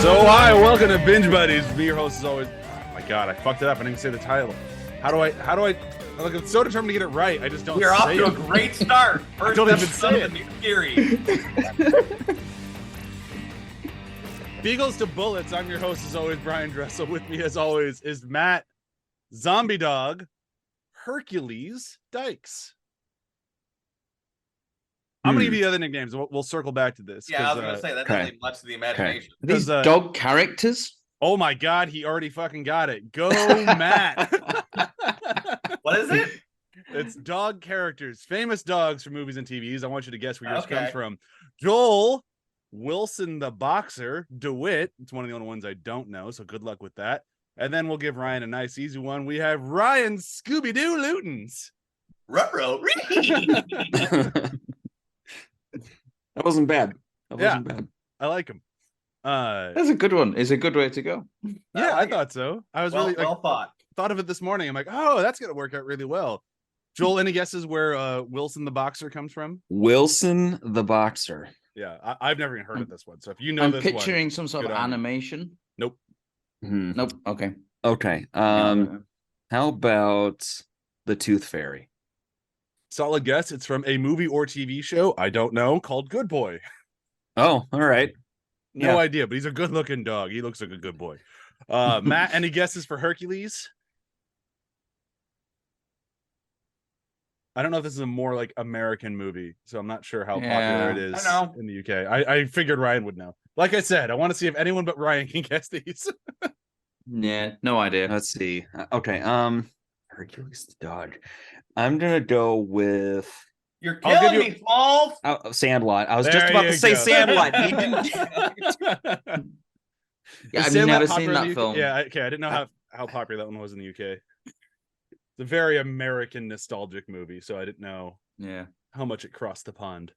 So hi, welcome to Binge Buddies. Me, your host, is always. Oh my god, I fucked it up. I didn't say the title. How do I? Like, I'm so determined to get it right. I just don't. We're off to a great start. First don't even episode say of the new series. Beagles to bullets. I'm your host, as always, Bryan Dressel. With me, as always, is Matt, Zombie Dog, Hercules, Dykes. I'm gonna give you the other nicknames. We'll circle back to this. Yeah, I was gonna say that doesn't leave much to the imagination. Are these dog characters? Oh my god, he already fucking got it. Go, Matt. What is it? It's dog characters, famous dogs from movies and TVs. I want you to guess where yours comes from. Joel, Wilson the boxer, DeWitte. It's one of the only ones I don't know, so good luck with that. And then we'll give Ryan a nice, easy one. We have Ryan Scooby-Doo Lootens. Ruh-roh. That wasn't bad. That wasn't bad. I like him. That's a good one. It's a good way to go. Yeah, I thought so. I was really well thought of it this morning. I'm like, oh, that's gonna work out really well. Joel, any guesses where Wilson the boxer comes from? Wilson the boxer. Yeah, I've never even heard of this one. So if you know I'm this picturing one, some sort of animation. Nope. Nope. Okay. Okay. How about the Tooth Fairy? Solid guess. It's from a movie or TV show, I don't know, called Good Boy. Oh, all right. No idea, but he's a good-looking dog. He looks like a good boy. Matt, any guesses for Hercules? I don't know if this is a more like American movie, so I'm not sure how popular it is in the UK. I figured Ryan would know. Like I said, I want to see if anyone but Ryan can guess these. Yeah, no idea. Let's see. Okay. Hercules the dog. I'm gonna go with. You're killing me, Smalls. Sandlot. I was just about to say Sandlot. He didn't. Yeah, I've never seen that film. Yeah, okay. I didn't know how popular that one was in the UK. It's a very American nostalgic movie, so I didn't know how much it crossed the pond.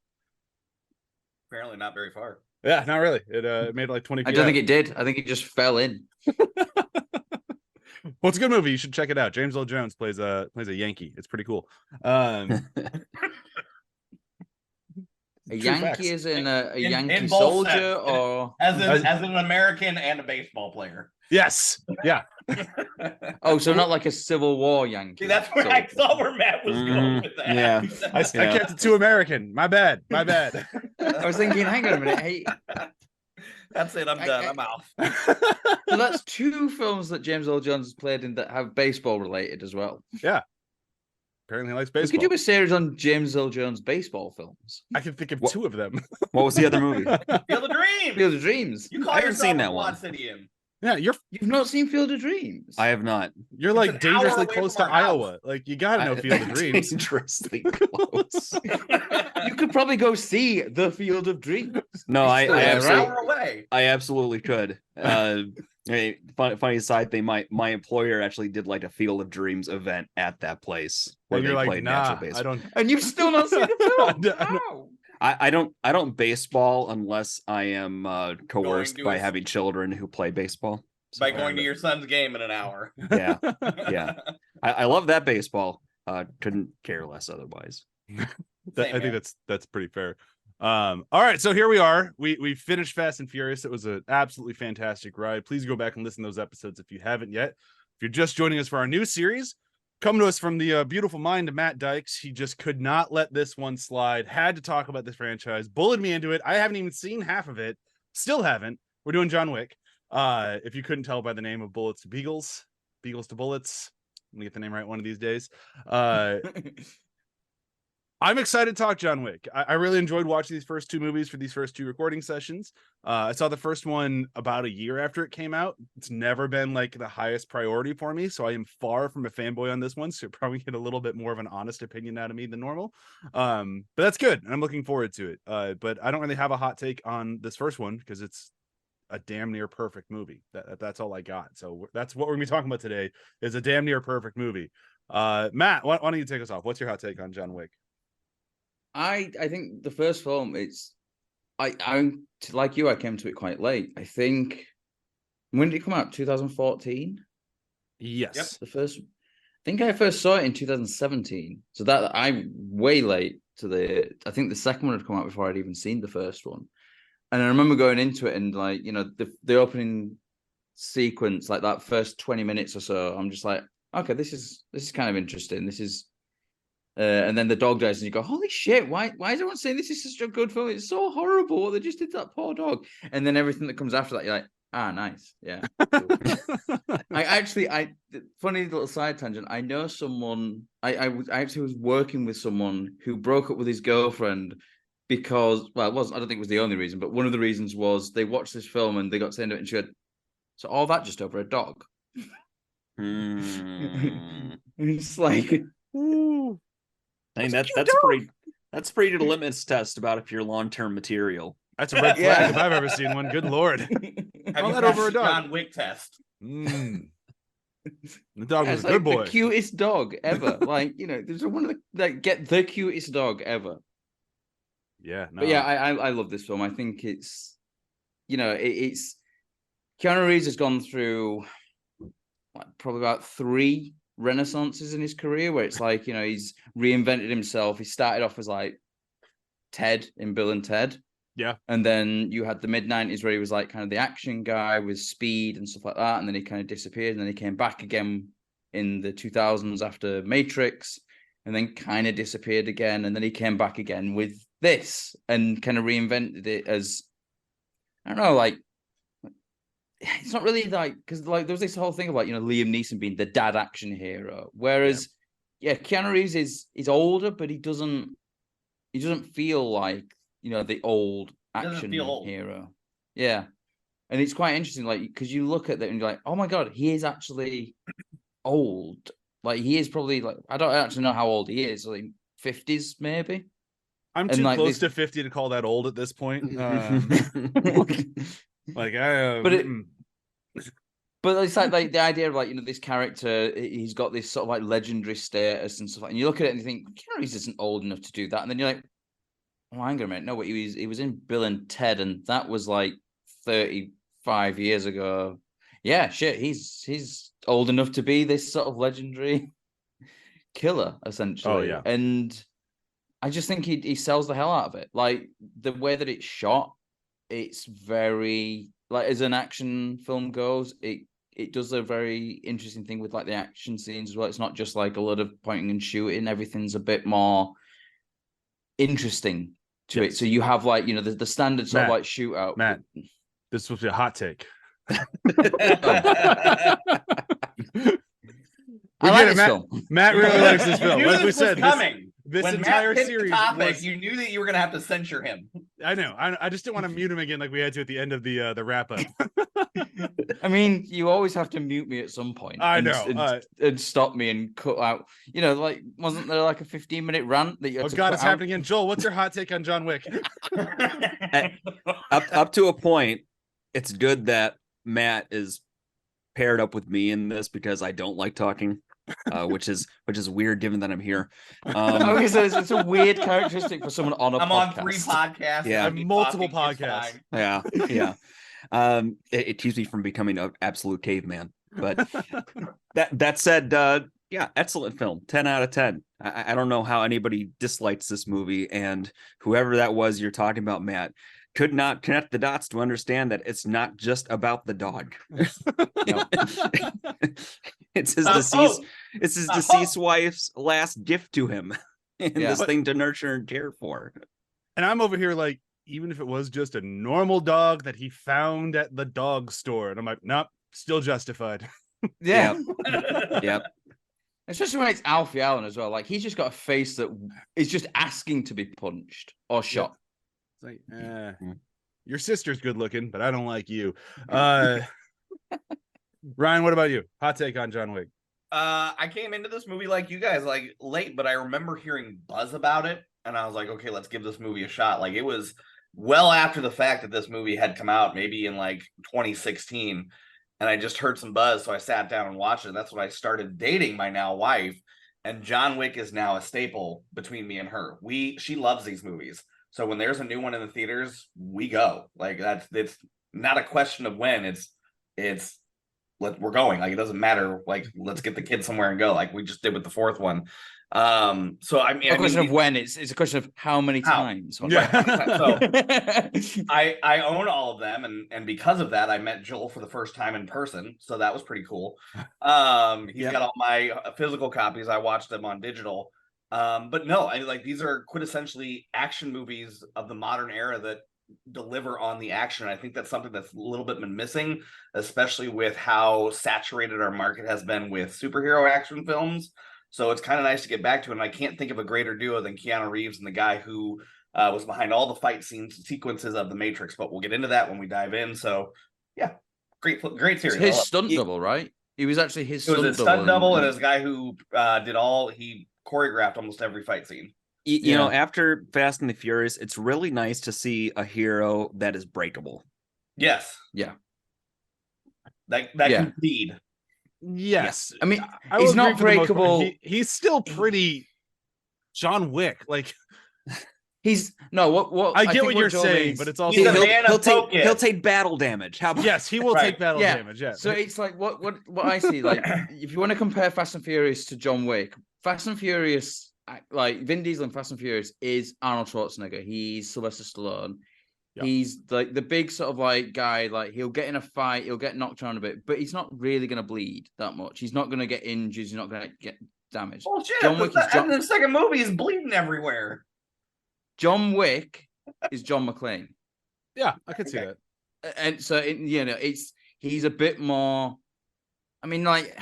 Apparently not very far. Yeah, not really. It made like 20 feet. I don't think it did. I think it just fell in. Well, it's a good movie. You should check it out. James Earl Jones plays a Yankee. It's pretty cool. A Yankee facts. is in a Yankee in soldier sense. or as an American and a baseball player. Yes. Yeah. so not like a Civil War Yankee. See, that's where I saw where Matt was going with that. Yeah. I kept it too American. My bad. I was thinking, hang on a minute. Hey, that's it. I'm done. I'm out. So that's two films that James Earl Jones has played in that have baseball related as well. Yeah. Apparently he likes baseball. We could do a series on James Earl Jones baseball films. I can think of two of them. What was the other movie? Field of Dreams. Field of Dreams. You call I haven't yourself seen that a one. Quad Cityan. Yeah, You've not seen Field of Dreams? I have not. You're It's like an hour dangerously away close from to our house. Iowa. Like you gotta know Field of Dreams. Dangerously close. You could probably go see the Field of Dreams. No, I An absolutely, hour away. I absolutely could. Hey, funny aside, my employer actually did like a Field of Dreams event at that place where And they you're like, played nah, natural baseball. I don't. And you've still not seen the film. Wow. I don't baseball unless I am coerced to by a- having children who play baseball. By going to your son's game in an hour. Yeah, yeah. I love that baseball. Couldn't care less otherwise. I think that's pretty fair. All right, so here we are. We finished Fast and Furious. It was an absolutely fantastic ride. Please go back and listen to those episodes if you haven't yet. If you're just joining us for our new series, come to us from the beautiful mind of Matt Dykes. He just could not let this one slide. Had to talk about this franchise. Bullied me into it. I haven't even seen half of it. Still haven't. We're doing John Wick. If you couldn't tell by the name of Bullets to Beagles, Beagles to Bullets. I'm gonna get the name right one of these days. I'm excited to talk John Wick. I really enjoyed watching these first two movies for these first two recording sessions. I saw the first one about a year after it came out. It's never been like the highest priority for me, so I am far from a fanboy on this one, so you'll probably get a little bit more of an honest opinion out of me than normal. But that's good, and I'm looking forward to it. But I don't really have a hot take on this first one because it's a damn near perfect movie. That's all I got. So that's what we're gonna be talking about today, is a damn near perfect movie. Matt, why don't you take us off? What's your hot take on John Wick? I think the first film, I like you, I came to it quite late. I think, when did it come out? 2014? Yes. Yep. I think I first saw it in 2017. So that I'm way late to I think the second one had come out before I'd even seen the first one. And I remember going into it and like, you know, the opening sequence, like that first 20 minutes or so, I'm just like, okay, this is kind of interesting. This is and then the dog dies and you go, holy shit, why is everyone saying this is such a good film? It's so horrible what they just did to that poor dog. And then everything that comes after that, you're like, nice. Yeah. Cool. Funny little side tangent. I know someone, I actually was working with someone who broke up with his girlfriend because, well, it wasn't, I don't think it was the only reason, but one of the reasons was they watched this film and they got to the end of it and she went, so all that just over a dog. It's like, ooh. I mean, that's a pretty good litmus test about if you're long-term material. That's a red flag if I've ever seen one. Good Lord. All that over a dog. John Wick test. The dog was a like good boy. The cutest dog ever. Like, you know, there's one of get the cutest dog ever. Yeah. No. But yeah, I love this film. I think it's, you know, it's Keanu Reeves has gone through probably about 3 renaissances in his career where it's like, you know, he's reinvented himself. He started off as like Ted in Bill and Ted. Yeah. And then you had the mid-90s where he was like kind of the action guy with Speed and stuff like that. And then he kind of disappeared. And then he came back again in the 2000s after Matrix and then kind of disappeared again. And then he came back again with this and kind of reinvented it as, I don't know, like, it's not really like, because like there was this whole thing about, you know, Liam Neeson being the dad action hero, whereas Keanu Reeves is older, but he doesn't feel like, you know, the old action hero. Yeah, and it's quite interesting, like, because you look at that and you're like, oh my god, he is actually old. Like he is probably like, I don't actually know how old he is, like 50s maybe. I'm too close to 50 to call that old at this point. Like but it's like the idea of like, you know, this character, he's got this sort of like legendary status and stuff like, and you look at it and you think Keanu Reeves isn't old enough to do that, and then you're like, oh, hang on a minute, no, but he was in Bill and Ted, and that was like 35 years ago. Yeah, shit, he's old enough to be this sort of legendary killer essentially. Oh yeah, and I just think he sells the hell out of it. Like the way that it's shot. It's very, like, as an action film goes, it does a very interesting thing with like the action scenes as well. It's not just like a lot of pointing and shooting. Everything's a bit more interesting to it. So you have like, you know, the standard sort of like shootout. Matt, this is supposed to be a hot take. I like this film. Matt really likes this film. Like we said, this when entire Matt series topic, you knew that you were going to have to censure him. I know. I just didn't want to mute him again like we had to at the end of the wrap up. I mean, you always have to mute me at some point. I know. And stop me and cut out. You know, like, wasn't there like a 15-minute rant that you had to God, cut it's happening again. Joel, what's your hot take on John Wick? Up to a point, it's good that Matt is paired up with me in this because I don't like talking. Which is weird given that I'm here. Okay, so it's a weird characteristic for someone on a podcast. I'm on 3 podcasts. Yeah, I have multiple podcasts. Yeah. It keeps me from becoming an absolute caveman. But that said, excellent film. 10 out of 10. I don't know how anybody dislikes this movie, and whoever that was you're talking about, Matt, could not connect the dots to understand that it's not just about the dog. It's his deceased wife's last gift to him, and this thing to nurture and care for. And I'm over here like, even if it was just a normal dog that he found at the dog store, and I'm like, nope, still justified. Yeah. Yep. Especially when it's Alfie Allen as well. Like, he's just got a face that is just asking to be punched or shot. It's like, your sister's good looking, but I don't like you. Ryan, what about you? Hot take on John Wick? I came into this movie like you guys, like late, but I remember hearing buzz about it, and I was like, okay, let's give this movie a shot. Like, it was well after the fact that this movie had come out, maybe in like 2016, and I just heard some buzz, so I sat down and watched it. And that's when I started dating my now wife, and John Wick is now a staple between me and her. She loves these movies. So when there's a new one in the theaters, we go. Like, it's not a question of when. We're going. Like, it doesn't matter. Like, let's get the kids somewhere and go. Like we just did with the 4th one. So I mean, A question of when, it's a question of how many How? times. Yeah. So I own all of them, and because of that, I met Joel for the first time in person, so that was pretty cool. He's Yeah. got all my physical copies. I watched them on digital. But no, I like these are quintessentially action movies of the modern era that deliver on the action. I think that's something that's a little bit been missing, especially with how saturated our market has been with superhero action films. So it's kind of nice to get back to it. And I can't think of a greater duo than Keanu Reeves and the guy who was behind all the fight sequences of The Matrix. But we'll get into that when we dive in. So yeah, great It's series. his stunt double, right? He was actually his It was stunt a stunt double, and and this guy who he choreographed almost every fight scene. You know, after Fast and the Furious, it's really nice to see a hero that is breakable. Yes. Yeah. That can bleed. Yes. I mean, I he's will agree not for the most part. breakable. He's still pretty John Wick. Like, He's no what I get think what you're Joel saying, means- but it's also He's a like, man of focus. He'll take battle damage. How about yes, he will Right. take battle Yeah. damage. Yeah. So it's like what I see, like if you want to compare Fast and Furious to John Wick, Fast and Furious, like Vin Diesel in Fast and Furious is Arnold Schwarzenegger. He's Sylvester Stallone. Yeah. He's like the big sort of like guy, like he'll get in a fight, he'll get knocked around a bit, but he's not really going to bleed that much. He's not going to get injured. He's not going to get damaged. Bullshit. John Wick is And the second movie is bleeding everywhere. John Wick is John McClane. Yeah, I could see that. And so he's a bit more. I mean, like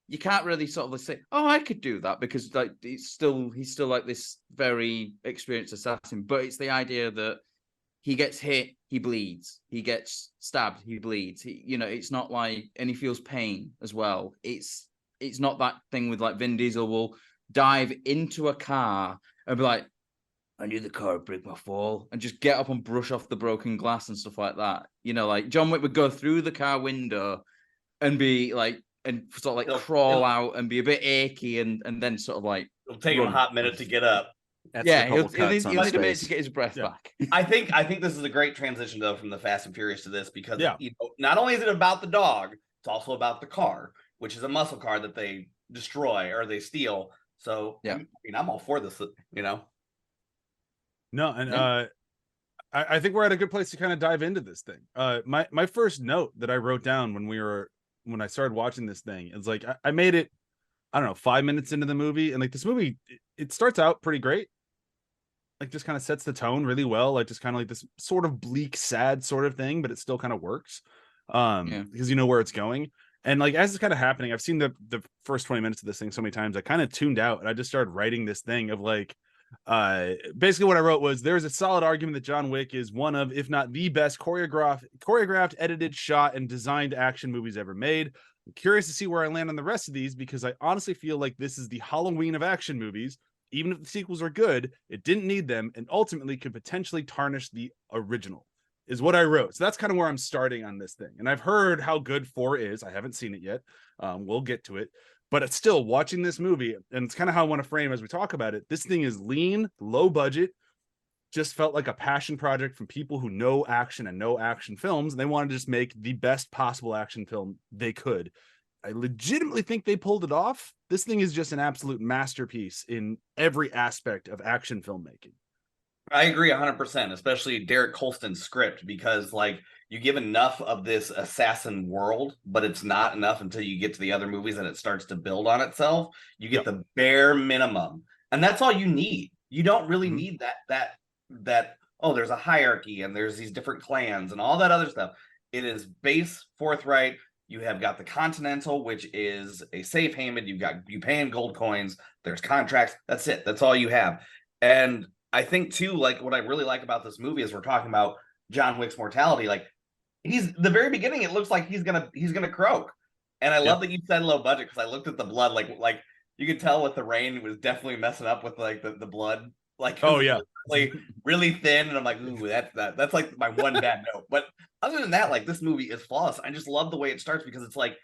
you can't really sort of say, "Oh, I could do that," because like he's still like this very experienced assassin. But it's the idea that he gets hit, he bleeds. He gets stabbed, he bleeds. It's not like, and he feels pain as well. It's not that thing with like Vin Diesel will dive into a car and be like, I knew the car would break my fall, and just get up and brush off the broken glass and stuff like that. Like John Wick would go through the car window and be like, and sort of like crawl out and be a bit achy, and then sort of like It'll take him a hot minute to get up. That's he'll the need couple a cuts minute on to his face. get his breath back. I think this is a great transition though from the Fast and Furious to this because not only is it about the dog, it's also about the car, which is a muscle car that they destroy or they steal. So I mean, I'm all for this. No, and I think we're at a good place to kind of dive into this thing. My first note that I wrote down when I started watching this thing is like I made it, I don't know, 5 minutes into the movie, and like this movie, it starts out pretty great. Like just kind of sets the tone really well, like just kind of like this sort of bleak, sad sort of thing, but it still kind of works. Because you know where it's going. And like as it's kind of happening, I've seen the first 20 minutes of this thing so many times, I kind of tuned out and I just started writing this thing of like basically what I wrote was there's a solid argument that John Wick is one of, if not the best choreographed, edited, shot, and designed action movies ever made. I'm curious to see where I land on the rest of these because I honestly feel like this is the Halloween of action movies. Even if the sequels are good, it didn't need them and ultimately could potentially tarnish the original, is what I wrote. So that's kind of where I'm starting on this thing. And I've heard how good 4 is. I haven't seen it yet. We'll get to it. But it's still watching this movie, and it's kind of how I want to frame as we talk about it. This thing is lean, low budget, just felt like a passion project from people who know action and know action films. And they wanted to just make the best possible action film they could. I legitimately think they pulled it off. This thing is just an absolute masterpiece in every aspect of action filmmaking. I agree 100%, especially Derek Colston's script, because like you give enough of this assassin world, but it's not enough until you get to the other movies and it starts to build on itself. You get the bare minimum, and that's all you need. You don't really need that. Oh, there's a hierarchy and there's these different clans and all that other stuff. It is base, forthright. You have got the Continental, which is a safe haven. You pay in gold coins. There's contracts. That's it. That's all you have. And I think too, like what I really like about this movie is we're talking about John Wick's mortality. Like he's the very beginning, it looks like he's gonna croak. And I love that you said low budget because I looked at the blood, like you could tell with the rain, it was definitely messing up with like the blood. Like really thin, and I'm like, ooh, that's like my one bad note. But other than that, like this movie is flawless. I just love the way it starts because it's like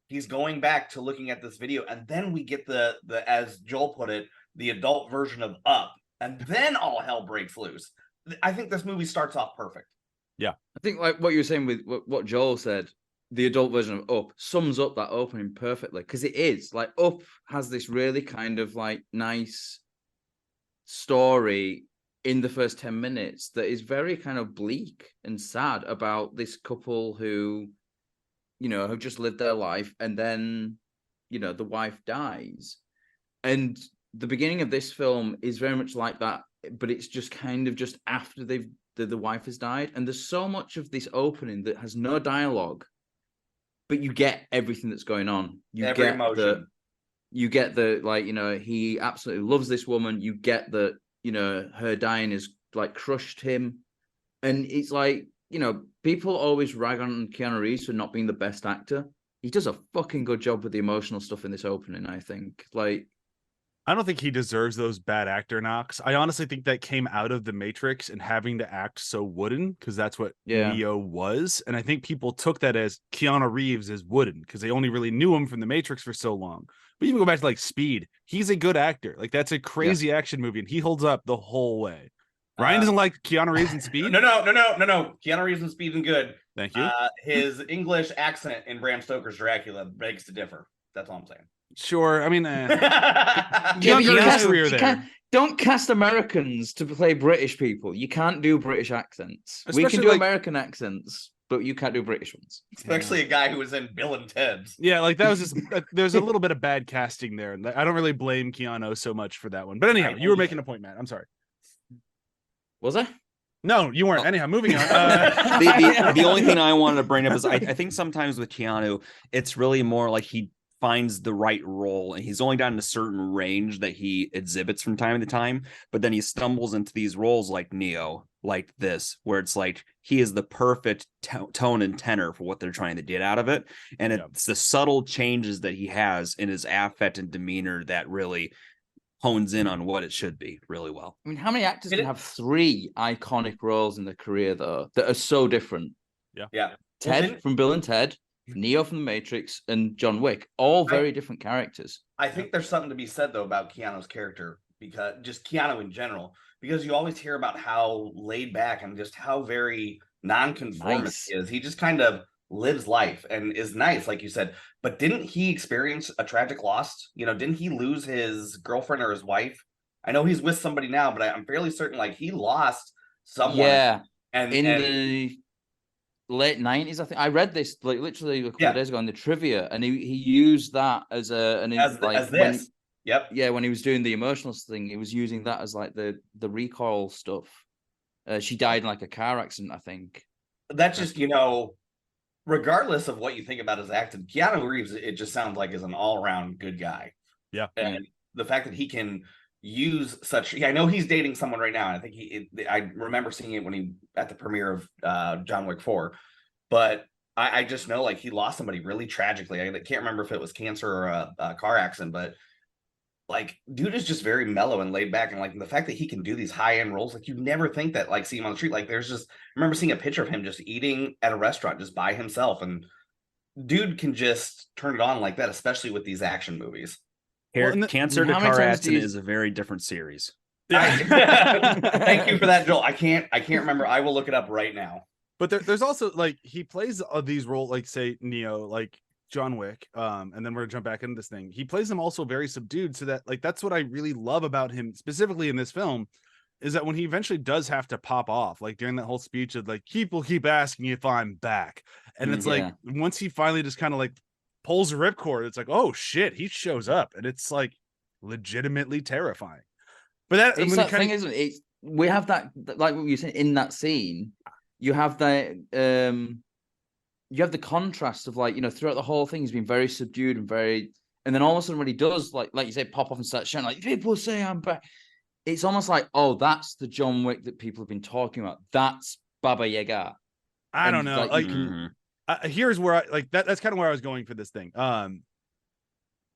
he's going back to looking at this video, and then we get the as Joel put it, the adult version of Up, and then all hell breaks loose. I think this movie starts off perfect. I think like what you were saying with what Joel said, the adult version of Up sums up that opening perfectly, because it is like Up has this really kind of like nice story in the first 10 minutes that is very kind of bleak and sad about this couple who, have just lived their life, and then, the wife dies. And the beginning of this film is very much like that, but it's just kind of just after the wife has died. And there's so much of this opening that has no dialogue, but you get everything that's going on. Every emotion. You get the he absolutely loves this woman. You get that, her dying has like crushed him. And it's like, people always rag on Keanu Reeves for not being the best actor. He does a fucking good job with the emotional stuff in this opening, I think. Like, I don't think he deserves those bad actor knocks. I honestly think that came out of The Matrix and having to act so wooden, because that's what Neo was. And I think people took that as Keanu Reeves is wooden because they only really knew him from The Matrix for so long. But even go back to like Speed, he's a good actor. Like, that's a crazy action movie, and he holds up the whole way. Ryan doesn't like Keanu Reeves in Speed? No. Keanu Reeves in Speed is good. Thank you. His English accent in Bram Stoker's Dracula begs to differ. That's all I'm saying. Sure. I mean, don't cast Americans to play British people. You can't do British accents. Especially we can do American accents, but you can't do British ones. Especially a guy who was in Bill and Ted's. Yeah, like that was just there's a little bit of bad casting there, and I don't really blame Keanu so much for that one. But anyhow, you were making a point, Matt. I'm sorry. Was I? No, you weren't. Anyhow, moving on. The only thing I wanted to bring up is I think sometimes with Keanu, it's really more like he finds the right role, and he's only got a certain range that he exhibits from time to time, but then he stumbles into these roles like Neo, like this, where it's like he is the perfect tone and tenor for what they're trying to get out of it. And it's the subtle changes that he has in his affect and demeanor that really hones in on what it should be really well. I mean, how many actors can have 3 iconic roles in their career, though, that are so different? Yeah. Ted from Bill and Ted, Neo from The Matrix, and John Wick, all very different characters. I think there's something to be said, though, about Keanu's character, because just Keanu in general, because you always hear about how laid back and just how very nonconformist he is. He just kind of lives life and is nice, like you said. But didn't he experience a tragic loss? Didn't he lose his girlfriend or his wife? I know he's with somebody now, but I'm fairly certain like he lost someone. Yeah. And the late 90s, I think. I read this like literally a couple of days ago in the trivia, and he used that as this. When he was doing the emotional thing, he was using that as like the recall stuff. She died in like a car accident, I think. That's just, regardless of what you think about his acting, Keanu Reeves, it just sounds like is an all-around good guy. Yeah. And the fact that he can use such, I know he's dating someone right now. And I think I remember seeing it when he at the premiere of John Wick 4, but I just know like he lost somebody really tragically. I can't remember if it was cancer or a car accident, but like dude is just very mellow and laid back, and like the fact that he can do these high-end roles, like you never think that like see him on the street. Like there's just, I remember seeing a picture of him just eating at a restaurant just by himself, and dude can just turn it on like that, especially with these action movies. Cancer to car accident is a very different series. Thank you for that, Joel. I can't remember. I will look it up right now. But there's also like he plays these roles, like say Neo, like John Wick, and then we're gonna jump back into this thing. He plays them also very subdued, so that like that's what I really love about him specifically in this film, is that when he eventually does have to pop off, like during that whole speech of like people keep asking if I'm back, and it's like once he finally just kind of like pulls a ripcord, it's like, oh shit, he shows up, and it's like legitimately terrifying. But it's that thing, isn't it? We have that, like what you said in that scene, you have that you have the contrast of like, throughout the whole thing, he's been very subdued and then all of a sudden when he does, like you say, pop off and start shouting, like, people say I'm back. It's almost like, oh, that's the John Wick that people have been talking about. That's Baba Yaga. I don't know. Here's where I like that. That's kind of where I was going for this thing.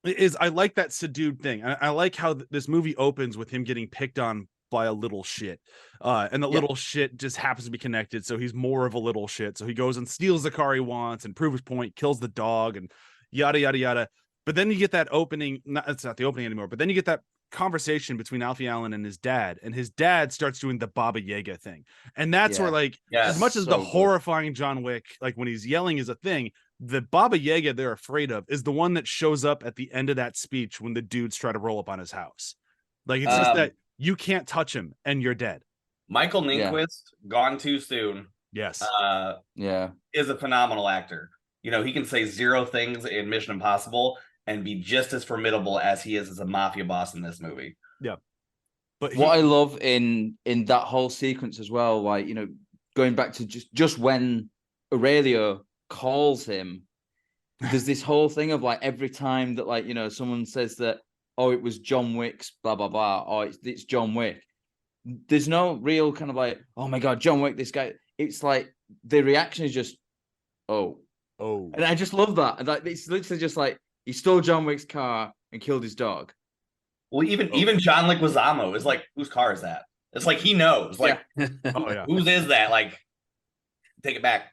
Is I like that subdued thing. I like how this movie opens with him getting picked on by a little shit, and the little shit just happens to be connected, so he's more of a little shit, so he goes and steals the car he wants and proves his point, kills the dog, and yada yada yada. But then you get that opening, it's not the opening anymore, but then you get that conversation between Alfie Allen and his dad starts doing the Baba Yaga thing, and that's where like as much as the horrifying John Wick, like when he's yelling is a thing, the Baba Yaga they're afraid of is the one that shows up at the end of that speech when the dudes try to roll up on his house. Like, it's just that you can't touch him and you're dead. Michael Nyqvist, gone too soon. Yes. Is a phenomenal actor. You know, he can say 0 things in Mission Impossible and be just as formidable as he is as a mafia boss in this movie. Yeah. But what I love in that whole sequence as well, like, you know, going back to just when Aurelio calls him, there's this whole thing of like every time that, like, you know, someone says that, oh, it was John Wick's blah blah blah, or it's John Wick. There's no real kind of like, oh my god, John Wick, this guy. It's like the reaction is just, oh, and I just love that. Like, it's literally just like he stole John Wick's car and killed his dog. Well, even John Leguizamo is like, whose car is that? It's like he knows. Like, whose is that? Like, take it back.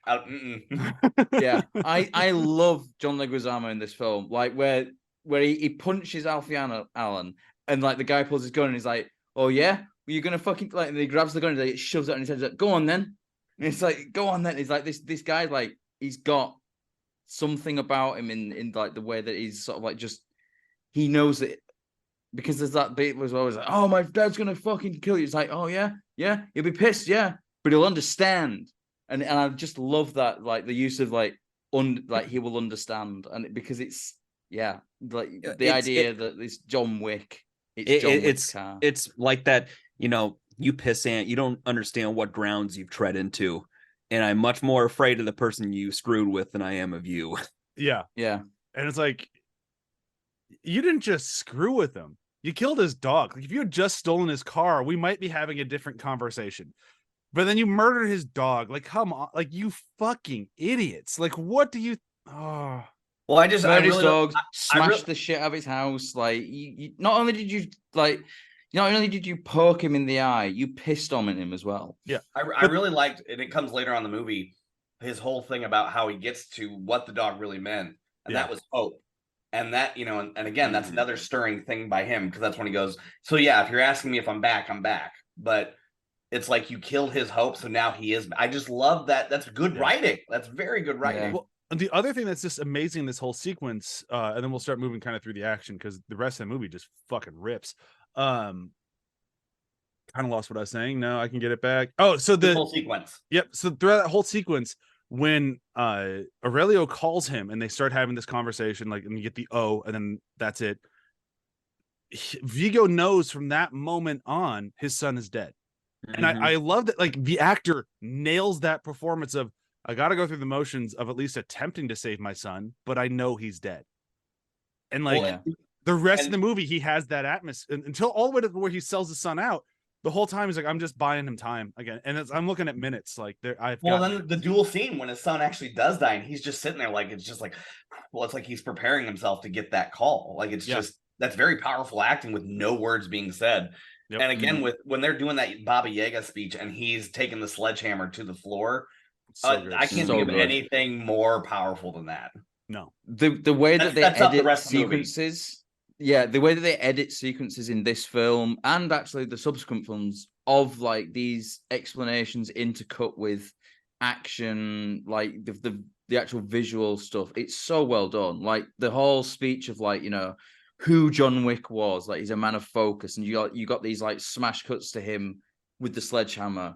Yeah, I love John Leguizamo in this film. Like where he punches Alfie Allen, and like the guy pulls his gun and he's like, oh yeah, well, you're gonna fucking, like, and he grabs the gun and he shoves it on his head. He's like, go on then. And it's like, go on then. He's like, this guy, like, he's got something about him in like the way that he's sort of like, just, he knows it, because there's that bit was always like, oh, my dad's gonna fucking kill you. It's like, oh yeah, he'll be pissed, yeah, but he'll understand. And I just love that, like, the use of like he will understand, and because it's the idea that this John Wick, it's like that, you know, you pissant, you don't understand what grounds you've tread into, and I'm much more afraid of the person you screwed with than I am of you. Yeah. And it's like, you didn't just screw with him, you killed his dog. Like, if you had just stolen his car, we might be having a different conversation. But then you murdered his dog. Like, come on, like, you fucking idiots. Like, what do you? Oh. Well, I really his dog, smashed the shit out of his house. Like, you not only did you poke him in the eye, you pissed on him as well. Yeah, I really liked, and it comes later on in the movie, his whole thing about how he gets to what the dog really meant, and that was hope. And that, you know, and again, that's another stirring thing by him, because that's when he goes, so yeah, if you're asking me if I'm back, I'm back. But it's like, you killed his hope, so now he is. I just love that. That's good writing. That's very good writing. Yeah. Well, the other thing that's just amazing in this whole sequence, and then we'll start moving kind of through the action, because the rest of the movie just fucking rips. Kind of lost what I was saying. No, I can get it back. Oh, so the whole sequence. Yep. So throughout that whole sequence, when Aurelio calls him and they start having this conversation, like, and you get the and then that's it. Vigo knows from that moment on his son is dead. And I love that, like, the actor nails that performance of, I got to go through the motions of at least attempting to save my son, but I know he's dead. And like the rest of the movie, he has that atmosphere until all the way to where he sells his son out. The whole time he's like, I'm just buying him time again. And I'm looking at minutes. Like, then the dual scene when his son actually does die and he's just sitting there, like, it's just like, well, it's like he's preparing himself to get that call. Like, it's just, that's very powerful acting with no words being said. Yep. And again, when they're doing that Baba Yaga speech and he's taking the sledgehammer to the floor, I can't think of anything more powerful than that. No, the way that they edit sequences, the way that they edit sequences in this film and actually the subsequent films of like these explanations intercut with action, like the actual visual stuff, it's so well done. Like the whole speech of, like, you know, who John Wick was, like, he's a man of focus, and you got these like smash cuts to him with the sledgehammer,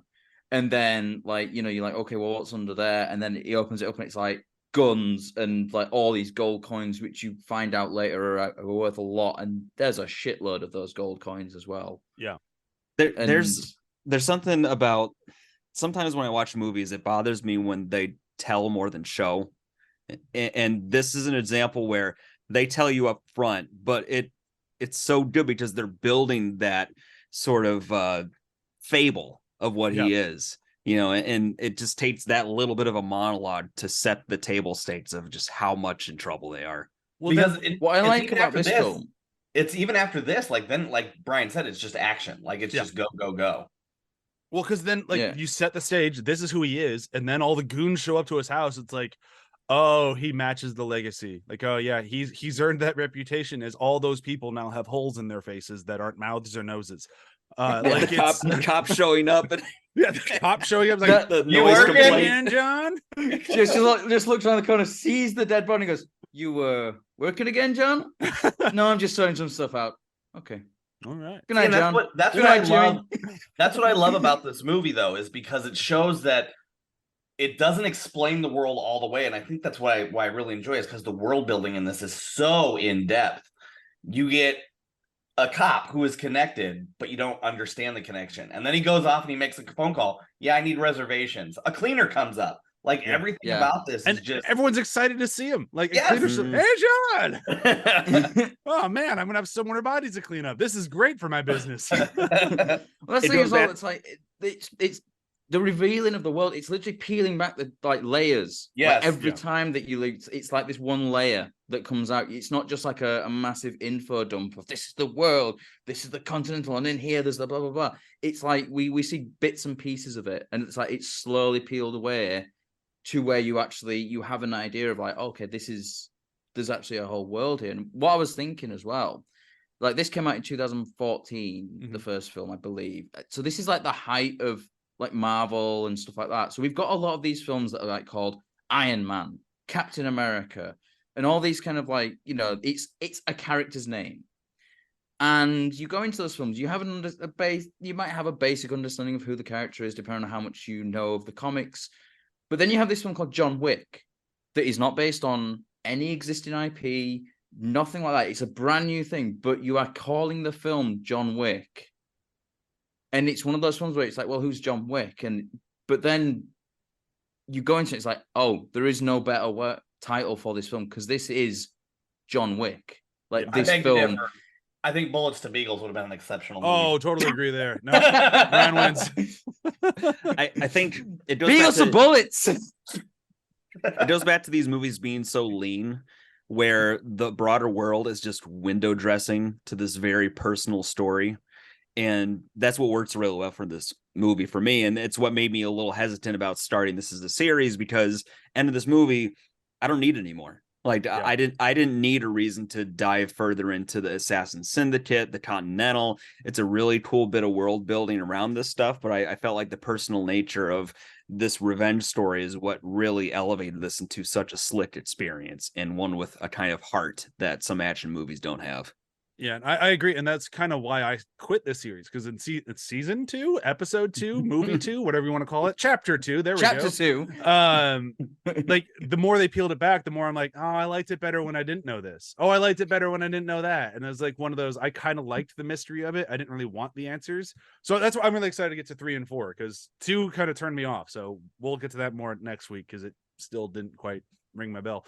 and then, like, you know, you're like, okay, well, what's under there? And then he opens it up and it's like guns and like all these gold coins, which you find out later are worth a lot, and there's a shitload of those gold coins as well. Yeah. There's something about, sometimes when I watch movies, it bothers me when they tell more than show, and this is an example where they tell you up front, but it's so good because they're building that sort of fable of what he is, you know, and it just takes that little bit of a monologue to set the table stakes of just how much in trouble they are. Well, because what I like about this film, it's even after this, like, then, like Brian said, it's just action. Like, it's just go, go, go. Well, because then, like, you set the stage, this is who he is, and then all the goons show up to his house. It's like, oh, he matches the legacy. Like, oh yeah, he's earned that reputation as all those people now have holes in their faces that aren't mouths or noses. Like the cop showing up and yeah, the cop showing up like the You noise working? complaint. man, John. just looks around the corner, sees the dead body, and goes, "You were working again, John?" No, I'm just sorting some stuff out. Okay. All right. Good night, And John. that's Good what I night, Jimmy. love. That's what I love about this movie, though, is because it shows that it doesn't explain the world all the way, and I think that's why I really enjoy it, is because the world building in this is so in depth. You get a cop who is connected, but you don't understand the connection, and then he goes off and he makes a phone call. Yeah, I need reservations. A cleaner comes up. Like everything about this and is just everyone's excited to see him. Like, Yes. hey, John. Oh man, I'm gonna have some more bodies to clean up. This is great for my business. Well, that's the It thing goes as well. back- It's like it's the revealing of the world. It's literally peeling back the like layers. Yes, Like, every yeah. time that you look, it's like this one layer that comes out. It's not just like a massive info dump of this is the world, this is the continental, and in here there's the blah blah blah. It's like we see bits and pieces of it, and it's like it's slowly peeled away to where you have an idea of like, okay, there's actually a whole world here. And what I was thinking as well, like this came out in 2014, the first film, I believe. So this is like the height of like Marvel and stuff like that. So we've got a lot of these films that are like called Iron Man, Captain America, and all these kind of like, you know, it's a character's name. And you go into those films, you have you might have a basic understanding of who the character is, depending on how much you know of the comics. But then you have this film called John Wick that is not based on any existing IP, nothing like that. It's a brand new thing, but you are calling the film John Wick. And it's one of those films where it's like, well, who's John Wick? But then you go into it, it's like, oh, there is no better title for this film because this is John Wick. Like this film. I think Bullets to Beagles would have been an exceptional movie. Oh, totally agree there. No, Ryan wins. I think it goes Beagles back to to, bullets. it goes back to these movies being so lean, where the broader world is just window dressing to this very personal story. And that's what works really well for this movie for me. And it's what made me a little hesitant about starting this as a series, because end of this movie, I don't need any more. Like Yeah. I didn't need a reason to dive further into the Assassin Syndicate, the Continental. It's a really cool bit of world building around this stuff, but I felt like the personal nature of this revenge story is what really elevated this into such a slick experience, and one with a kind of heart that some action movies don't have. Yeah, I agree, and that's kind of why I quit this series, because it's season 2, episode 2, movie 2, whatever you want to call it, chapter 2. There we go. Chapter 2. Like the more they peeled it back, the more I'm like, oh, I liked it better when I didn't know this. Oh, I liked it better when I didn't know that. And it was like one of those. I kind of liked the mystery of it. I didn't really want the answers, so that's why I'm really excited to get to 3 and 4, because 2 kind of turned me off. So we'll get to that more next week, because it still didn't quite ring my bell.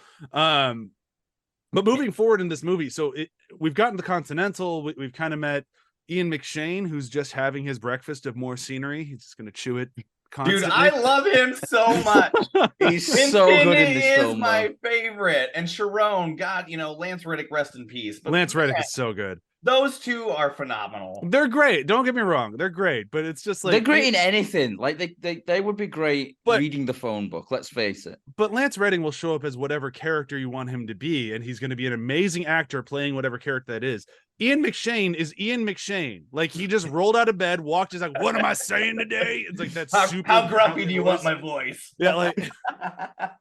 But moving forward in this movie, so we've gotten the Continental. We've kind of met Ian McShane, who's just having his breakfast of more scenery. He's just going to chew it constantly. Dude, I love him so much. He's so good in this is film. my though. favorite. And Sharon, God, Lance Reddick, rest in peace. But Lance Reddick man, is so good. those two are phenomenal. They're great. Don't get me wrong. They're great, but it's just like They're great in anything. Like they would be great But- reading the phone book. Let's face it. But Lance Reddick will show up as whatever character you want him to be, and he's going to be an amazing actor playing whatever character that is. Ian McShane is Ian McShane. Like, he just rolled out of bed, walked, is like, what am I saying today? It's like that's super. How grumpy do you want my voice? Yeah, like,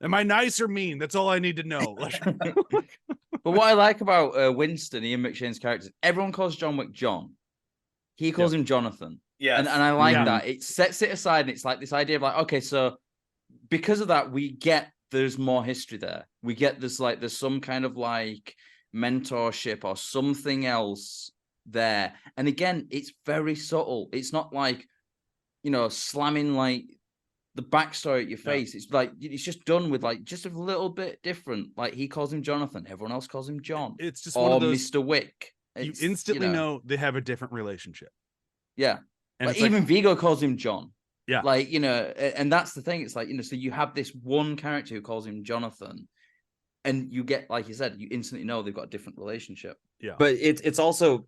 am I nice or mean? That's all I need to know. Like, But what I like about Winston, Ian McShane's character, everyone calls John Wick John. He calls him Jonathan. Yes. And I like Yeah. that. It sets it aside, and it's like this idea of like, okay, so because of that, we get there's more history there. We get this like there's some kind of like mentorship or something else there. And again, it's very subtle. It's not like, slamming like the backstory at your face. It's like it's just done with like just a little bit different. Like he calls him Jonathan, everyone else calls him John. it's just one Or of those. Mr. Wick. You It's, instantly know they have a different relationship. Yeah. And Like it's like, even Vigo calls him John. Yeah. Like, and that's the thing. It's like, so you have this one character who calls him Jonathan, and you get, like you said, you instantly know they've got a different relationship. yeah. But it's also,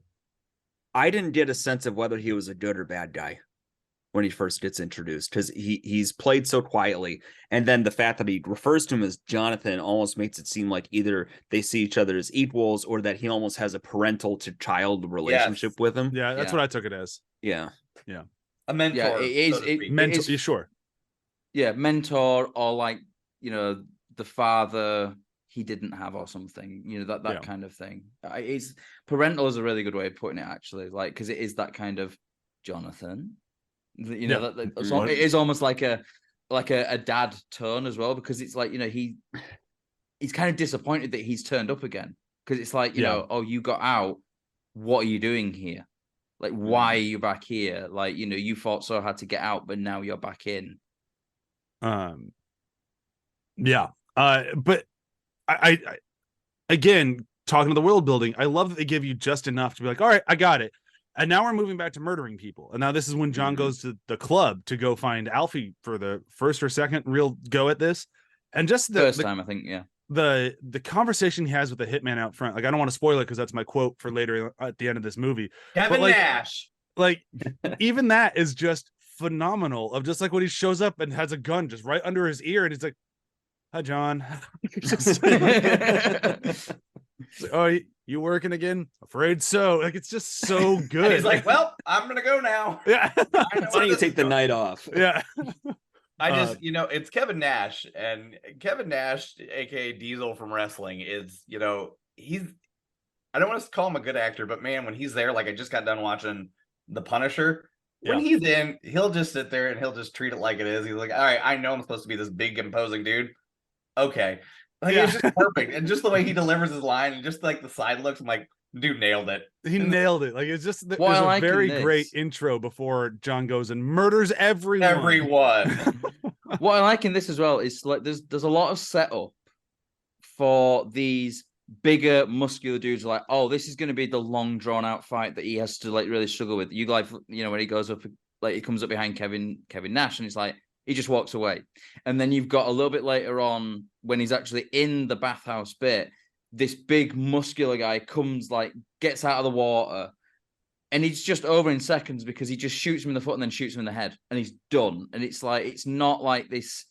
I didn't get a sense of whether he was a good or bad guy. when he first gets introduced, because he's played so quietly, and then the fact that he refers to him as Jonathan almost makes it seem like either they see each other as equals or that he almost has a parental to child relationship with him. Yeah, that's what I took it as. Yeah. A mentor. Yeah, it is. So to speak. Mentor, is- sure. Yeah, mentor, or like, the father he didn't have or something, that kind of thing. It's parental is a really good way of putting it, actually, like, because it is that kind of Jonathan, Mhm. it is almost like a dad tone as well, because it's like, he's kind of disappointed that he's turned up again, because it's like, oh, you got out, what are you doing here? Like, why are you back here? Like, you fought so hard to get out, but now you're back in. Yeah. But I again, talking to the world building, I love that they give you just enough to be like, all right, I got it. And now we're moving back to murdering people. And now this is when John goes to the club to go find Alfie for the first or second real go at this. And just the First time, I think, yeah. The conversation he has with the hitman out front, like, I don't want to spoil it because that's my quote for later at the end of this movie. Kevin Nash. Like, even that is just phenomenal, of just like when he shows up and has a gun just right under his ear and he's like, hi, John. Oh, you working again? Afraid so. Like, it's just so good. And he's like, well, I'm gonna go now. Yeah. Why don't you take the night off? Yeah. I just, it's Kevin Nash, and Kevin Nash, aka Diesel from wrestling, is, he's, I don't want to call him a good actor, but man, when he's there, like, I just got done watching The Punisher. When he's in, he'll just sit there and he'll just treat it like it is. He's like, all right, I know I'm supposed to be this big, imposing dude. Okay. Like, it's just perfect. And just the way he delivers his line and just like the side looks, I'm like, dude nailed it. He nailed it. Like, it's just, there's Well, a very great intro before John goes and murders everyone. What I like in this as well is, like, there's a lot of setup for these bigger, muscular dudes. Like, oh, this is going to be the long, drawn out fight that he has to, like, really struggle with. You, like, when he goes up, like, he comes up behind Kevin Nash, and it's like, he just walks away. And then you've got a little bit later on, when he's actually in the bathhouse bit, this big muscular guy comes, like, gets out of the water, and he's just over in seconds because he just shoots him in the foot and then shoots him in the head, and he's done. And it's like, it's not like this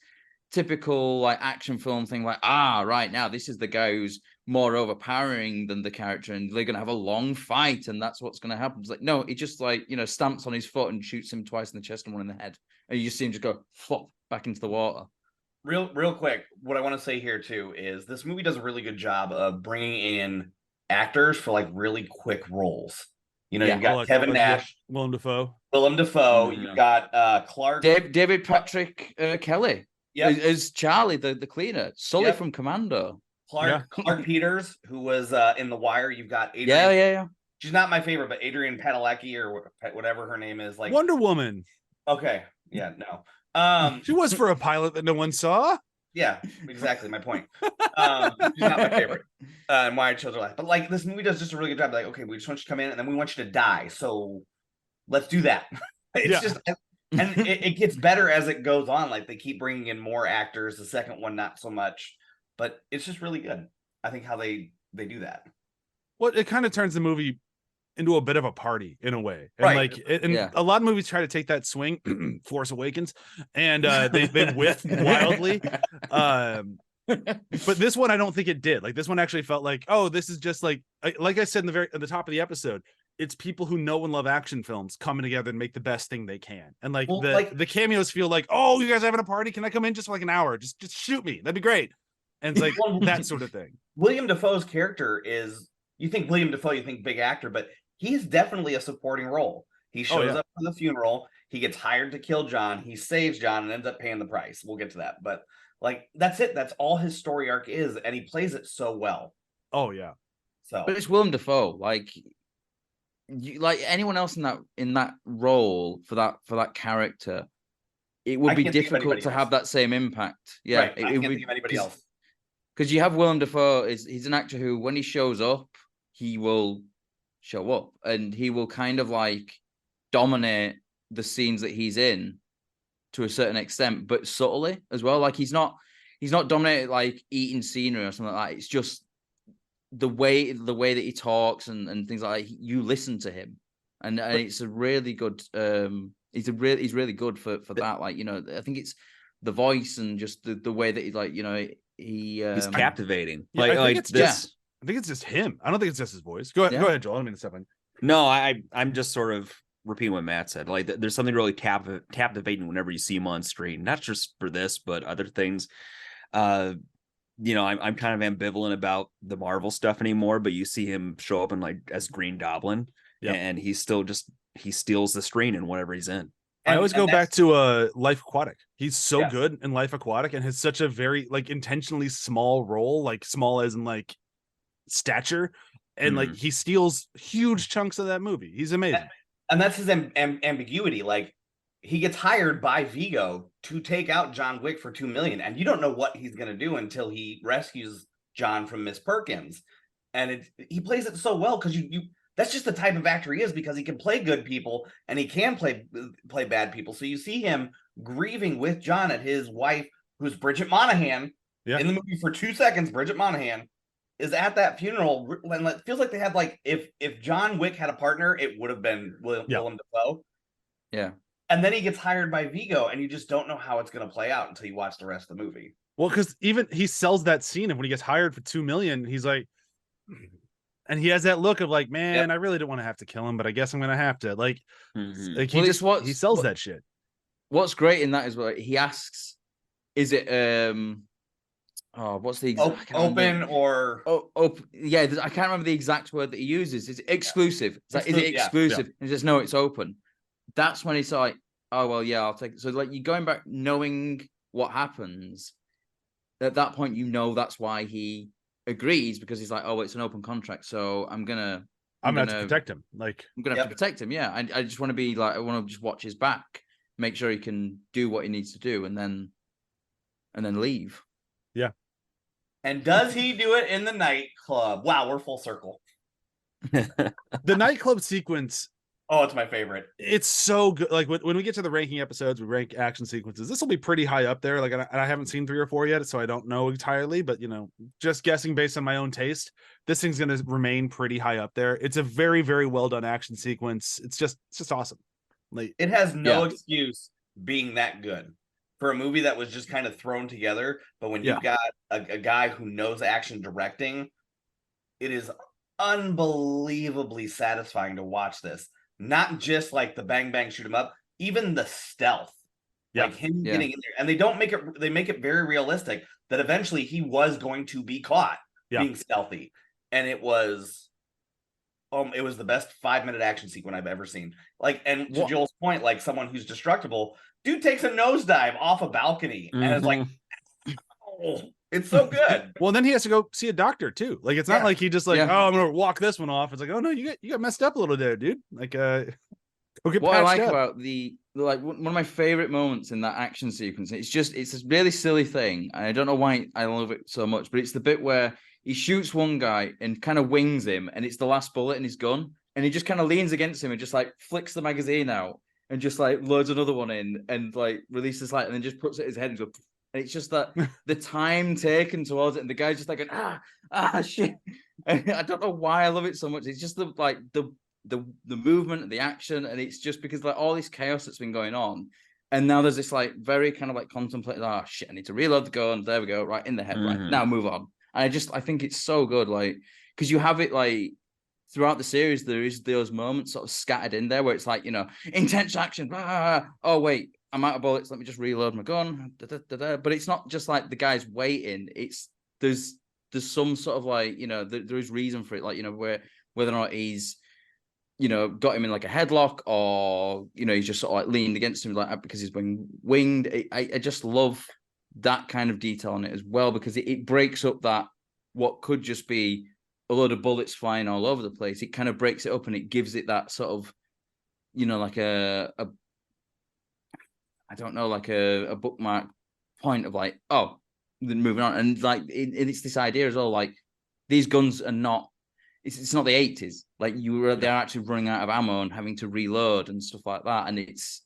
typical, like, action film thing, like, right now, this is the guy who's more overpowering than the character, and they're going to have a long fight, and that's what's going to happen. It's like, no, he just, like, stamps on his foot and shoots him twice in the chest and one in the head. And you just see him just go flop back into the water. Real quick, what I want to say here too is this movie does a really good job of bringing in actors for, like, really quick roles. You've got Kevin Nash, Willem Dafoe. You've got Clark, David Patrick Kelly, as Charlie, the cleaner, Sully from Commando. Clark Peters, who was in The Wire. You've got Adrian. Yeah. She's not my favorite, but Adrian Padalecki, or whatever her name is, like Wonder Woman. Okay. Yeah, no. She was for a pilot that no one saw. Yeah, exactly my point. She's not my favorite. And why I chose her last. But, like, this movie does just a really good job. Like, okay, we just want you to come in and then we want you to die. So let's do that. It's just, and it gets better as it goes on. Like, they keep bringing in more actors. The second one, not so much, but it's just really good. I think how they do that. Well, it kind of turns the movie into a bit of a party in a way, and a lot of movies try to take that swing. Force Awakens, and they whiff wildly. But this one, I don't think it did. Like, this one actually felt like, oh, this is just like I said at the top of the episode, it's people who know and love action films coming together and make the best thing they can. And the cameos feel like, oh, you guys having a party? Can I come in just for like an hour? Just shoot me. That'd be great. And it's like that sort of thing. William Dafoe's character is, you think William Dafoe, you think big actor, but he's definitely a supporting role. He shows up for the funeral. He gets hired to kill John. He saves John and ends up paying the price. We'll get to that. But, like, that's it. That's all his story arc is. And he plays it so well. Oh, yeah. But it's Willem Dafoe. Like, anyone else in that role for that character, it would be difficult to have that same impact. Yeah. Right. I can't think of anybody else. Because you have Willem Dafoe, he's an actor who, when he shows up, he will show up and he will kind of, like, dominate the scenes that he's in to a certain extent, but subtly as well. Like, he's not dominated, like, eating scenery or something like that. It's just the way that he talks and things like that. You listen to him, and it's a really good He's really good for that. Like, you know, I think it's the voice and just the way that he, like, you know, he's captivating. Yeah, Like, I think it's this. I think it's just him. I don't think it's just his voice. Go ahead, Joel. I don't mean to step on. No, I'm just sort of repeating what Matt said. Like, there's something really captivating whenever you see him on screen, not just for this, but other things. You know, I'm kind of ambivalent about the Marvel stuff anymore, but you see him show up in like as Green Goblin, and he steals the screen in whatever he's in. I always go back to Life Aquatic. He's so good in Life Aquatic and has such a very like intentionally small role, like small as in like stature, and like he steals huge chunks of that movie. He's amazing. And that's his ambiguity. Like, he gets hired by Vigo to take out John Wick for $2 million, and you don't know what he's going to do until he rescues John from Miss Perkins. And he plays it so well because you that's just the type of actor he is, because he can play good people and he can play bad people. So you see him grieving with John at his wife, who's Bridget Monahan, in the movie for 2 seconds. Bridget Monahan is at that funeral, and it feels like they had, like, if John Wick had a partner, it would have been Willem Dafoe. Yeah. And then he gets hired by Vigo, and you just don't know how it's going to play out until you watch the rest of the movie. Well, because even he sells that scene of when he gets hired for $2 million, he's like, and he has that look of like, man, I really don't want to have to kill him, but I guess I'm going to have to. Like, like he sells that shit. What's great in that is what he asks, is it what's the exact open or yeah, I can't remember the exact word that he uses. Is it exclusive? It's like, is it exclusive? And he says, no, it's open. That's when it's like, oh well, yeah, I'll take it. So like, you're going back knowing what happens. At that point, you know that's why he agrees, because he's like, oh, it's an open contract, so I'm gonna have to protect him. Like, I'm gonna have to protect him. Yeah, I just want to be like, I want to just watch his back, make sure he can do what he needs to do, and then leave. Yeah. And does he do it in the nightclub? Wow, we're full circle. The nightclub sequence. Oh, it's my favorite. It's so good. Like, when we get to the ranking episodes, we rank action sequences. This will be pretty high up there. Like, I haven't seen 3 or 4 yet, so I don't know entirely. But, you know, just guessing based on my own taste, this thing's going to remain pretty high up there. It's a very, very well done action sequence. It's just awesome. Like, it has no excuse being that good for a movie that was just kind of thrown together. But when you've got a guy who knows action directing, it is unbelievably satisfying to watch this. Not just like the bang bang shoot him up, even the stealth, like him getting in there, and they make it very realistic that eventually he was going to be caught being stealthy, and it was the best 5-minute action sequence I've ever seen. Like, and to Joel's point, like, someone who's destructible, dude takes a nosedive off a balcony, and it's like, oh, it's so good. Well, then he has to go see a doctor too. Like, it's not like he just like, oh, I'm gonna walk this one off. It's like, oh no, you got messed up a little there, dude. Like, go get what I like up. about one of my favorite moments in that action sequence, it's this really silly thing. I don't know why I love it so much, but it's the bit where he shoots one guy and kind of wings him, and it's the last bullet in his gun, and he just kind of leans against him and just like flicks the magazine out and just like loads another one in and like releases light, and then just puts it in his head and goes. And it's just that the time taken towards it, and the guy's just like an shit. And I don't know why I love it so much. It's just the movement, the action, and it's just because like all this chaos that's been going on, and now there's this like very kind of like contemplative. Oh shit! I need to reload the gun. There we go. Right in the head. Right now, move on. And I think it's so good, like, because you have it like throughout the series. There is those moments sort of scattered in there where it's like, you know, intense action. Oh wait. I'm out of bullets. Let me just reload my gun. But it's not just like the guy's waiting. It's there's some sort of like, you know, there is reason for it. Like, you know, whether or not he's, you know, got him in like a headlock, or, you know, he's just sort of like leaned against him like because he's been winged. I just love that kind of detail on it as well, because it breaks up that what could just be a load of bullets flying all over the place. It kind of breaks it up and it gives it that sort of, you know, like I don't know, like a bookmark point of like, oh, then moving on. And like, it's this idea as well, like, these guns are not, it's not the 80s. Like, they're actually running out of ammo and having to reload and stuff like that. And it's,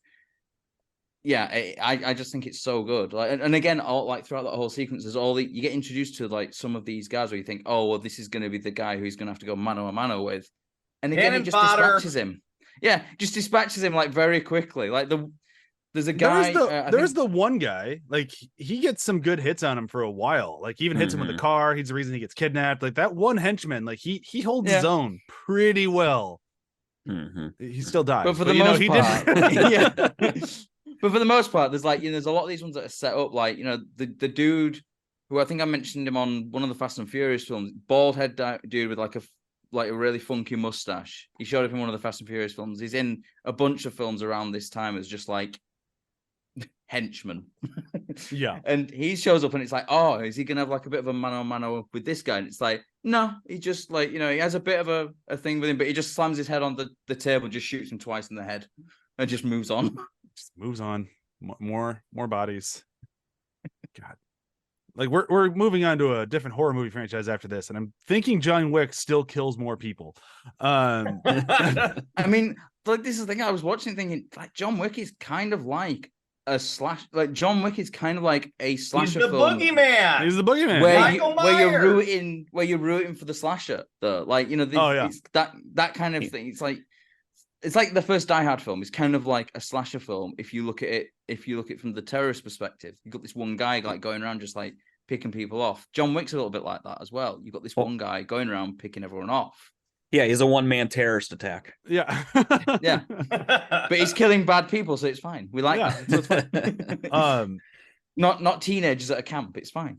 I just think it's so good. Like, and again, all like throughout that whole sequence, you get introduced to like some of these guys where you think, oh, well, this is going to be the guy who's going to have to go mano a mano with. And again, it just dispatches him. Yeah, just dispatches him like very quickly. Like there's a guy. There's the one guy, like he gets some good hits on him for a while. Like he even hits him with the car. He's the reason he gets kidnapped. Like that one henchman, like he holds his own pretty well. He still dies, but for the most part, yeah. But for the most part, there's like there's a lot of these ones that are set up like the dude who I think I mentioned him on one of the Fast and Furious films, bald head dude with like a really funky mustache. He showed up in one of the Fast and Furious films. He's in a bunch of films around this time as just like henchman. Yeah. And he shows up and it's like, oh, is he gonna have like a bit of a mano with this guy? And it's like, no, he just like, he has a bit of a thing with him, but he just slams his head on the table, just shoots him twice in the head and just moves on. Just moves on. More bodies. God. Like we're moving on to a different horror movie franchise after this, and I'm thinking John Wick still kills more people. I mean, like this is the thing I was watching, thinking like John Wick is kind of like a slash. Like John Wick is kind of like a slasher film. Boogeyman. He's the boogeyman. Where you're rooting for the slasher, though. Like it's that kind of thing. It's like the first Die Hard film is kind of like a slasher film. If you look at it from the terrorist perspective, you've got this one guy like going around just like picking people off. John Wick's a little bit like that as well. You've got this one guy going around picking everyone off. Yeah, he's a one-man terrorist attack. Yeah. Yeah. But he's killing bad people, so it's fine. We like that. So fine. Not teenagers at a camp. It's fine.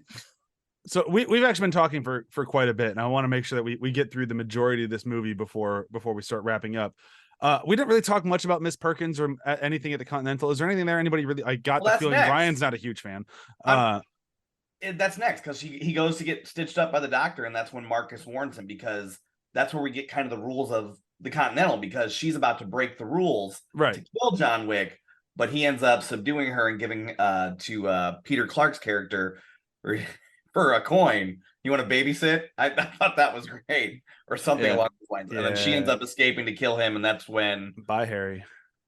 So we've actually been talking for quite a bit, and I want to make sure that we get through the majority of this movie before we start wrapping up. We didn't really talk much about Miss Perkins or anything at the Continental. Is there anything there? Anybody really? I got the feeling Ryan's not a huge fan. That's next because he goes to get stitched up by the doctor, and that's when Marcus warns him, because that's where we get kind of the rules of the Continental, because she's about to break the rules to kill John Wick, but he ends up subduing her and giving to Peter Clark's character for a coin. You want to babysit? I thought that was great, or something along those lines. And then she ends up escaping to kill him, and that's when bye, Harry.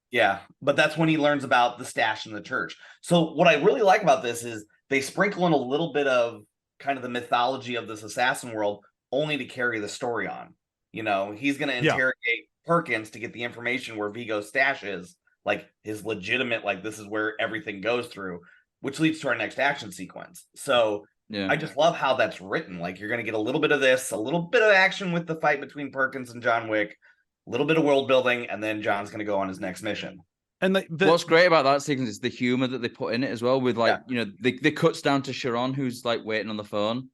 Yeah, but that's when he learns about the stash in the church. So what I really like about this is they sprinkle in a little bit of kind of the mythology of this assassin world, only to carry the story on. He's going to interrogate Perkins to get the information where Vigo's stash is, like his legitimate, like this is where everything goes through, which leads to our next action sequence. So I just love how that's written. Like you're going to get a little bit of this, a little bit of action with the fight between Perkins and John Wick, a little bit of world building, and then John's going to go on his next mission. And what's great about that sequence is the humor that they put in it as well, with like, the cuts down to Sharon, who's like waiting on the phone.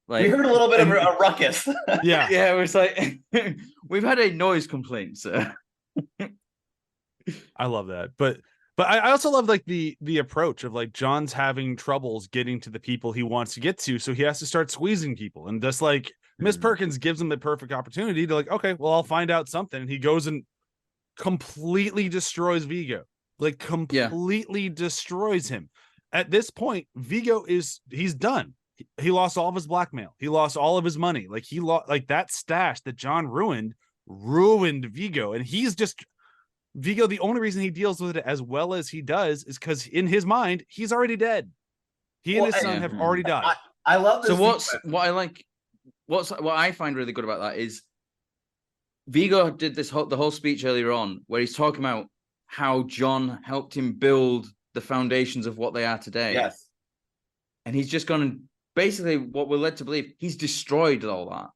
Like, we heard a little bit of a ruckus. Yeah. It was like, we've had a noise complaint, sir. I love that. But I also love like the approach of like John's having troubles getting to the people he wants to get to, so he has to start squeezing people, and just like Miss Perkins gives him the perfect opportunity to like, okay, well, I'll find out something, and he goes and completely destroys Vigo, like completely destroys him. At this point, Vigo he's done. He lost all of his blackmail. He lost all of his money. Like he lost like that stash that John ruined Vigo, and he's just Vigo. The only reason he deals with it as well as he does is because in his mind he's already dead. He and his son have already died. I love this. So what I find really good about that is Vigo did the whole speech earlier on where he's talking about how John helped him build the foundations of what they are today. Yes. And he's just gone and basically what we're led to believe, he's destroyed all that.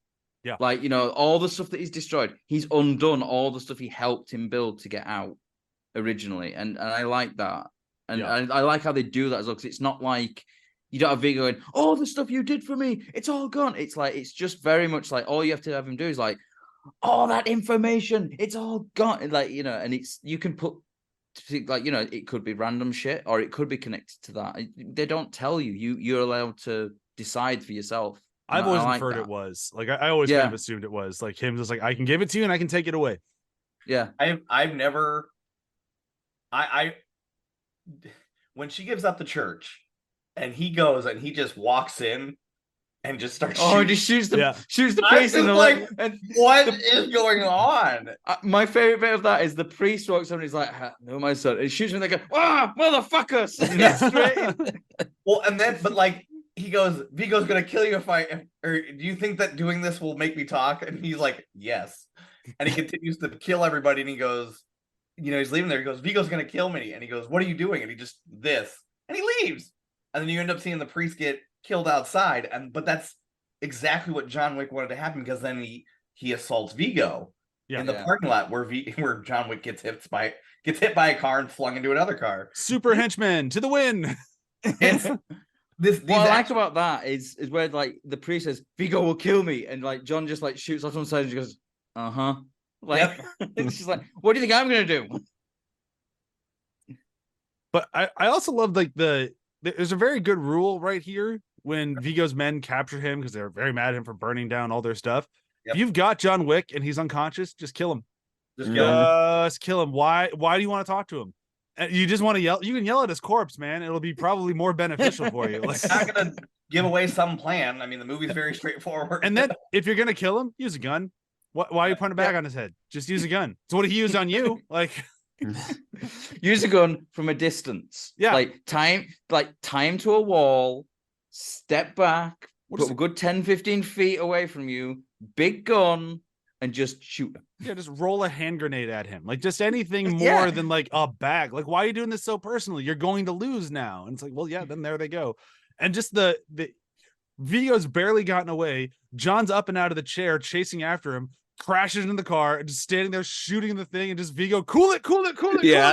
Yeah. Like, all the stuff that he's destroyed, he's undone all the stuff he helped him build to get out originally. And I like that. And I like how they do that as well, because it's not like you don't have Vigo going, oh, the stuff you did for me, it's all gone. It's like, it's just very much like all you have to have him do is like, all that information, it's all gone. Like, and it's, you can put, like, it could be random shit or it could be connected to that. They don't tell you. You're allowed to decide for yourself. I've always preferred it was like I always kind of assumed it was like him just like I can give it to you and I can take it away. Yeah. I've never when she gives up the church and he goes and he just walks in and just starts shooting. He just shoots the priest in the like, what is going on? My favorite bit of that is the priest walks up and he's like, no, my son. And shoots him and they go, motherfuckers. Well, and then, but like, he goes, Vigo's gonna kill you or do you think that doing this will make me talk? And he's like, yes. and he continues to kill everybody. And he goes, he's leaving there. He goes, Vigo's gonna kill me. And he goes, what are you doing? And he just this, and he leaves. And then you end up seeing the priest get killed outside. But that's exactly what John Wick wanted to happen, because then he assaults Vigo in the parking lot where John Wick gets hit by a car and flung into another car. Super henchman to the win. It's what I like about that is where like the priest says Vigo will kill me, and like John just like shoots off on the side and she goes, like it's just like, what do you think I'm gonna do? But I also love like there's a very good rule right here when Vigo's men capture him because they're very mad at him for burning down all their stuff. If you've got John Wick and he's unconscious, just kill him. Just kill him. Why do you want to talk to him? You just want to yell. You can yell at his corpse, man. It'll be probably more beneficial for you. It's not gonna give away some plan. I mean, the movie's very straightforward. And then if you're gonna kill him, use a gun. Why are you putting a bag on his head? Just use a gun. So what did he use on you? Like, use a gun from a distance. Yeah, like time to a wall. Step back. Put a good 10-15 feet away from you. Big gun. And just shoot him. Yeah, just roll a hand grenade at him. Like, just anything more than like a bag. Like, why are you doing this so personally? You're going to lose now. And it's like, well, yeah, then there they go. And just the Vigo's barely gotten away. John's up and out of the chair, chasing after him, crashes into the car, and just standing there shooting the thing, and just Vigo, cool it. Yeah.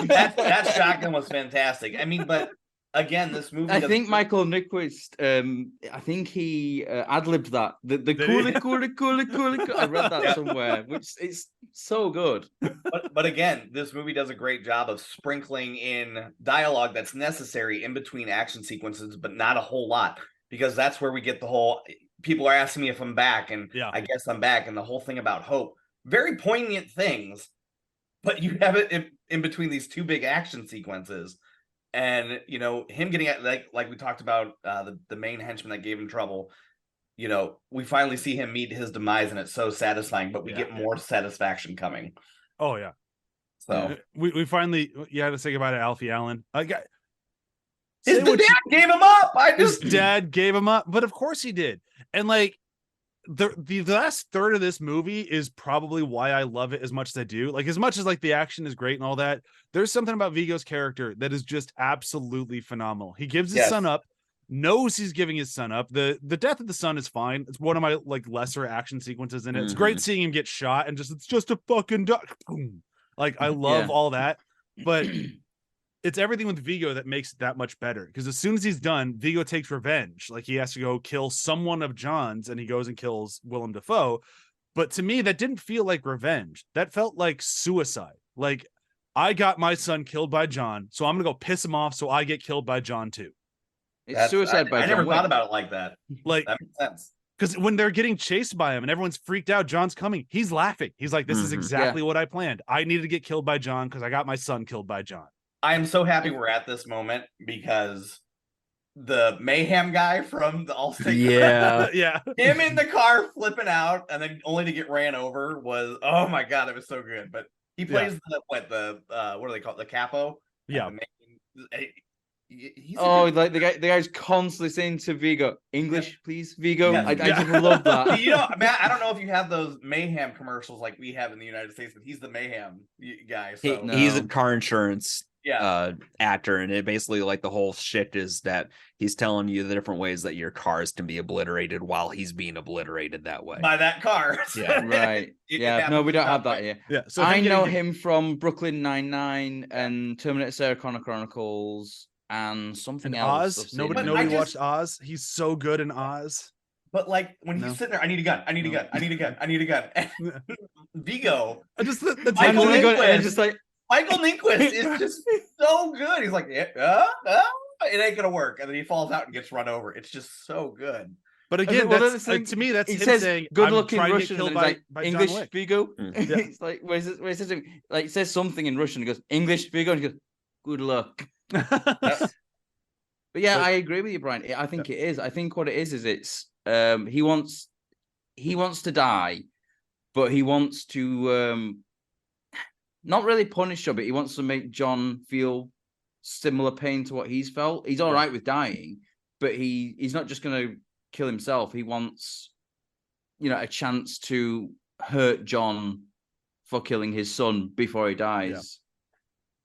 that shotgun was fantastic. I mean, but again, this movie. I think Michael Nyqvist. I think he ad-libbed that. The cool. I read that somewhere, which is so good. But again, this movie does a great job of sprinkling in dialogue that's necessary in between action sequences, but not a whole lot, because that's where we get the whole. People are asking me if I'm back, and I guess I'm back, and the whole thing about hope. Very poignant things, but you have it in between these two big action sequences. And him getting at like we talked about the main henchman that gave him trouble. We finally see him meet his demise, and it's so satisfying. But we get more satisfaction coming. Oh yeah. So we finally had to say goodbye to Alfie Allen. His dad gave him up. His dad gave him up, but of course he did. And like the last third of this movie is probably why I love it as much as I do. Like, as much as like the action is great and all that, there's something about Vigo's character that is just absolutely phenomenal. He gives his son up, knows he's giving his son up. The death of the son is fine. It's one of my like lesser action sequences in it. It's great seeing him get shot and it's just a fucking duck. Like, I love all that, but it's everything with Vigo that makes it that much better, because as soon as he's done, Vigo takes revenge. Like, he has to go kill someone of John's, and he goes and kills Willem Dafoe. But to me, that didn't feel like revenge. That felt like suicide. Like, I got my son killed by John, so I'm gonna go piss him off so I get killed by John too. It's suicide by John. I never thought about it like that. Like, that makes sense. Because when they're getting chased by him and everyone's freaked out, John's coming. He's laughing. He's like, this is exactly what I planned. I needed to get killed by John because I got my son killed by John. I am so happy we're at this moment, because the mayhem guy from the Allstate, him in the car flipping out and then only to get ran over was, oh my god, it was so good. But he plays what do they call it? The capo? Yeah. Like the guy's constantly saying to Vigo, English, please, Vigo. I just love that. Matt, I don't know if you have those mayhem commercials like we have in the United States, but he's the mayhem guy. So he's a car insurance actor, and it basically, like, the whole shit is that he's telling you the different ways that your cars can be obliterated while he's being obliterated that way by that car. Right. No, we don't have that here. So I know him from Brooklyn Nine-Nine and Terminator Sarah Connor Chronicles and something else. Oz. Nobody watched Oz. He's so good in Oz. But like, when he's sitting there, I need a gun. Vigo, Michael Nyqvist is just so good. He's like, it ain't gonna work, and then he falls out and gets run over. It's just so good. But again, to me, that's him saying, "Good-looking Russian." Russian, by English John Wick. Vigo. It's like where he says like, he says something in Russian. He goes, English Vigo, and he goes, good luck. But I agree with you, Brian. I think it is. I think what it is it's he wants to die, but he wants to not really punish him, but he wants to make John feel similar pain to what he's felt. He's all right with dying, but he's not just going to kill himself. He wants, a chance to hurt John for killing his son before he dies.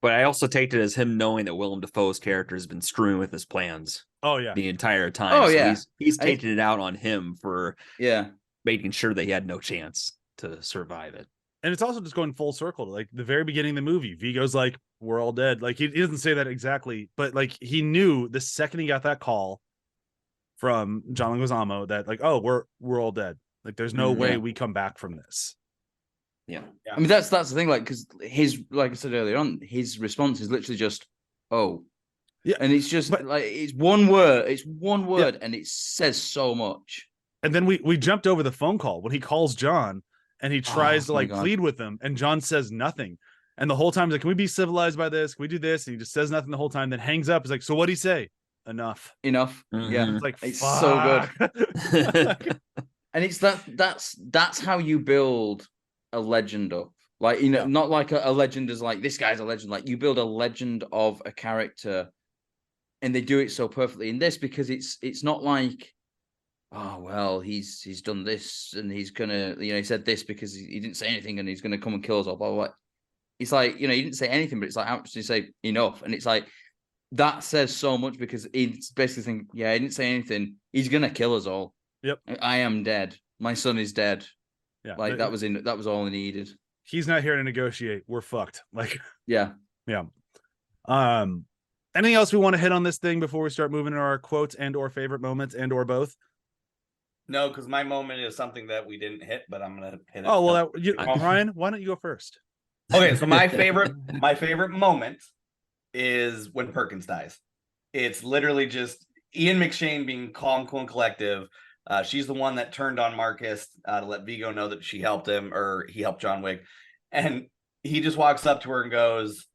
But I also take it as him knowing that Willem Dafoe's character has been screwing with his plans the entire time. Oh, so yeah. He's taking it out on him for Yeah. making sure that he had no chance to survive it. And it's also just going full circle to like the very beginning of the movie. Vigo's like, we're all dead. Like he doesn't say that exactly, but like he knew the second he got that call from John Leguizamo that like, oh, we're all dead. Like there's no way we come back from this. Yeah. I mean, that's the thing, like, because his, like I said earlier on, his response is literally just, oh. Yeah. And it's just like, it's one word, and it says so much. And then we jumped over the phone call when he calls John and he tries to like plead with him, and John says nothing. And the whole time he's like, can we be civilized by this? Can we do this? And he just says nothing the whole time, then hangs up. He's like, so what'd he say? Enough. Mm-hmm. Yeah. It's like, it's so good. And it's that's how you build a legend up. Like, you know, not like a legend is like, this guy's a legend. Like, you build a legend of a character, and they do it so perfectly in this, because it's not like, oh, well, he's done this and he's gonna, you know, he said this because he didn't say anything and he's gonna come and kill us all, blah, blah, blah. It's like, you know, he didn't say anything, but it's like, actually say enough. And it's like, that says so much, because it's basically thinking, yeah, he didn't say anything. He's gonna kill us all. Yep. I am dead. My son is dead. Yeah. Like that was all he needed. He's not here to negotiate. We're fucked. Like, yeah. Anything else we want to hit on this thing before we start moving to our quotes and or favorite moments and or both? No, because my moment is something that we didn't hit, but I'm gonna hit it. Oh, well, Ryan, why don't you go first? Okay, so my favorite moment is when Perkins dies. It's literally just Ian McShane being calm, cool, and collective. She's the one that turned on Marcus to let Vigo know that she helped him, or he helped John Wick. And he just walks up to her and goes,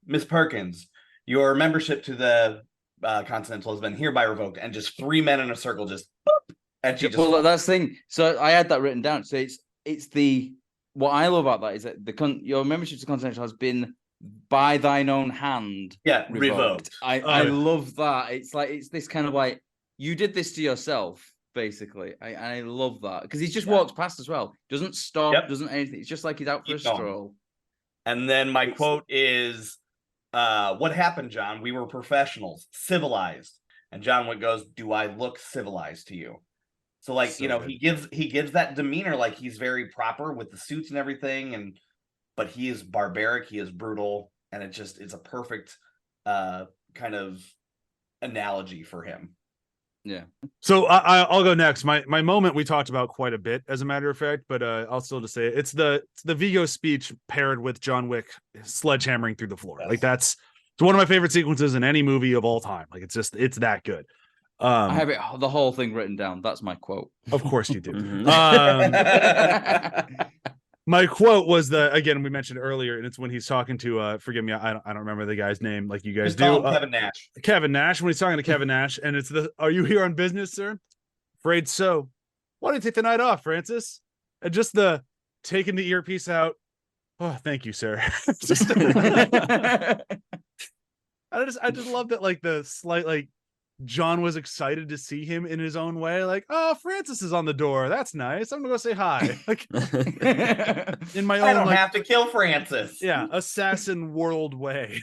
Miss Perkins, your membership to the Continental has been hereby revoked. And just three men in a circle just, boop, and she just... Well, that's the thing. So I had that written down. So it's the... What I love about that is that your membership to Continental has been by thine own hand revoked. I love that. It's like, it's this kind of like, you did this to yourself, basically. I love that, because he just walks past as well. Doesn't stop, doesn't anything. It's just like he's out for a stroll. And then my quote is, what happened, John? We were professionals, civilized. And John Wick goes, do I look civilized to you? So like, so, you know, good. he gives that demeanor, like he's very proper with the suits and everything, but he is barbaric, he is brutal, and it's a perfect kind of analogy for him. Yeah. So I'll go next. My moment we talked about quite a bit, as a matter of fact, but I'll still just say it. It's the Vigo speech paired with John Wick sledgehammering through the floor. Yes. Like it's one of my favorite sequences in any movie of all time. Like it's that good. I have the whole thing written down. That's my quote. Of course you do. My quote was again, we mentioned earlier, and it's when he's talking to forgive me, I don't remember the guy's name like you guys do. Kevin Nash. Kevin Nash, when he's talking to Kevin Nash, and it's are you here on business, sir? Afraid so. Why don't you take the night off, Francis? And just the taking the earpiece out. Oh, thank you, sir. I just love that, like the slight, like John was excited to see him in his own way. Like, oh, Francis is on the door. That's nice. I'm gonna go say hi. Like, in my own, I don't have to kill Francis. Yeah, assassin world way.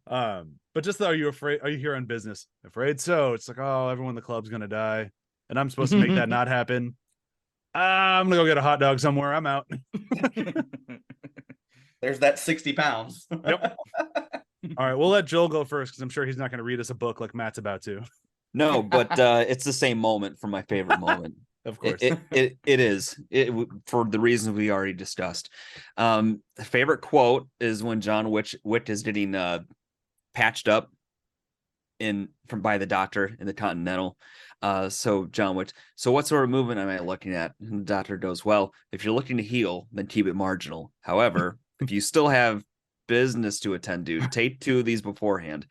But just are you afraid? Are you here on business? Afraid so. It's like, oh, everyone in the club's gonna die, and I'm supposed to make that not happen. I'm gonna go get a hot dog somewhere. I'm out. There's that 60 pounds. Yep. All right, we'll let Joel go first, because I'm sure he's not going to read us a book like Matt's about to. No, but it's the same moment for my favorite moment. Of course. It is for the reasons we already discussed. The favorite quote is when John Wick is getting patched up by the doctor in the Continental. So John Wick, so what sort of movement am I looking at? And the doctor goes, well, if you're looking to heal, then keep it marginal. However, if you still have business to attend to, take 2 of these beforehand.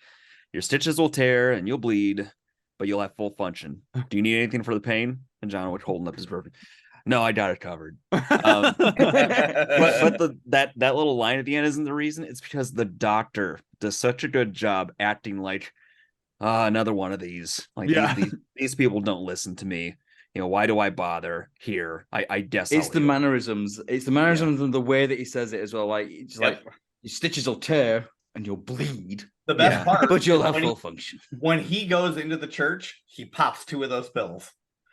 Your stitches will tear and you'll bleed, but you'll have full function. Do you need anything for the pain? And John Wick holding up his verb. No, I got it covered. But that little line at the end isn't the reason. It's because the doctor does such a good job acting like another one of these. Like these people don't listen to me. why do I bother here? I guess It's I'll the heal. mannerisms. It's the mannerisms and the way that he says it as well. Like, it's like your stitches will tear and you'll bleed. The best part, but you'll have when full function. When he goes into the church, he pops 2 of those pills.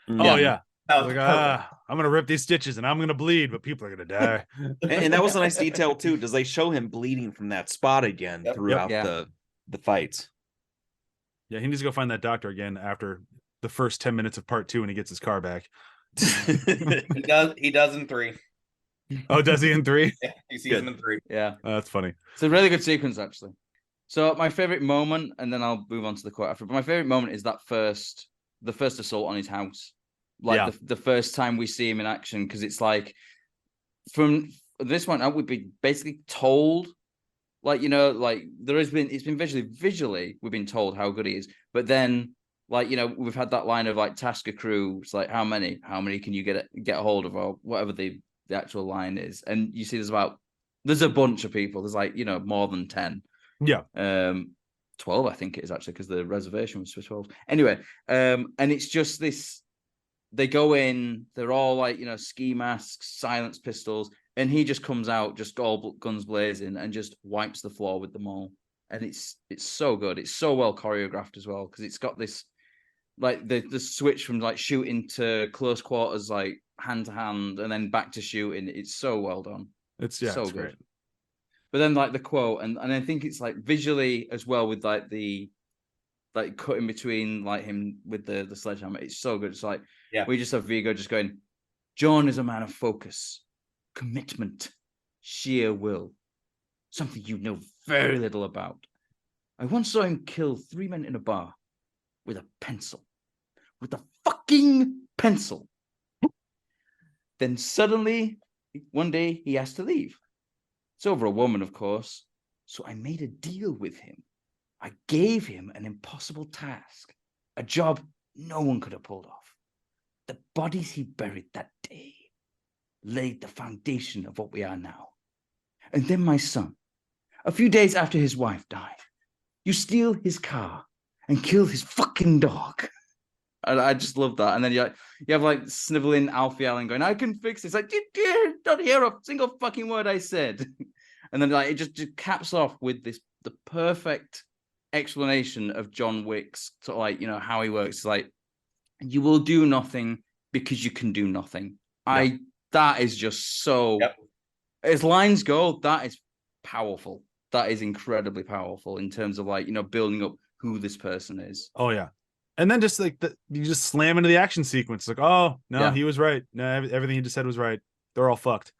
Oh yeah. That was Like, perfect. I'm gonna rip these stitches and I'm gonna bleed, but people are gonna die. And that was a nice detail too, because they show him bleeding from that spot again throughout the fights. Yeah, he needs to go find that doctor again after the first 10 minutes of part 2 when he gets his car back. He does in 3. Oh, does he in 3? Yeah, he sees him in 3. Yeah. Oh, that's funny. It's a really good sequence, actually. So my favorite moment, and then I'll move on to the quote after, but my favorite moment is the first assault on his house. Like the first time we see him in action, because it's like from this one out, we've been basically told, like, it's been visually, we've been told how good he is. But then, like, we've had that line of like task a crew. It's like, how many can you get a hold of, or whatever the actual line is. And you see there's a bunch of people. There's like, more than 10. Yeah. 12, I think it is actually, because the reservation was for 12. Anyway, and it's just this. They go in, they're all like, ski masks, silence pistols, and he just comes out, just all guns blazing, and just wipes the floor with them all. And it's so good. It's so well choreographed as well, because it's got this, like, the switch from like shooting to close quarters, like hand to hand, and then back to shooting. It's so well done. It's so it's good. great. But then like the quote, and I think it's like visually as well, with like the cutting between like him with the sledgehammer. It's so good. It's like, we just have Viggo just going, John is a man of focus, commitment, sheer will, something you know very little about. I once saw him kill 3 men in a bar with a pencil. With a fucking pencil. Then suddenly, one day, he has to leave. It's over a woman, of course. So I made a deal with him. I gave him an impossible task, a job no one could have pulled off. The bodies he buried that day laid the foundation of what we are now. And then my son, a few days after his wife died, you steal his car and kill his fucking dog. And I just love that. And then you have like sniveling Alfie Allen going, I can fix this. Like, you don't hear a single fucking word I said. And then like it just caps off with the perfect explanation of John Wick's sort of like, how he works. It's like, you will do nothing because you can do nothing. That is just so, as lines go, that is powerful. That is incredibly powerful in terms of like, building up who this person is. Oh yeah. And then just like you just slam into the action sequence. Like, oh no, he was right. No, everything he just said was right. They're all fucked.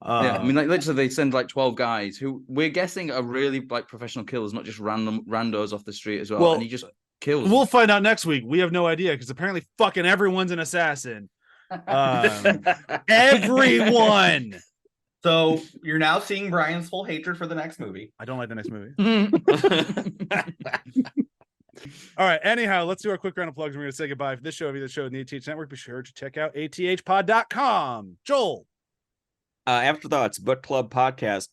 I mean, like literally, they send like 12 guys who we're guessing are really like professional killers, not just random randos off the street as well. And he just kills. We'll find out next week. We have no idea because apparently fucking everyone's an assassin. Everyone. So you're now seeing Brian's full hatred for the next movie. I don't like the next movie. All right. Anyhow, let's do our quick round of plugs. We're going to say goodbye for this show. If you the show in the ATH Network, be sure to check out athpod.com. Joel. Afterthoughts Book Club podcast.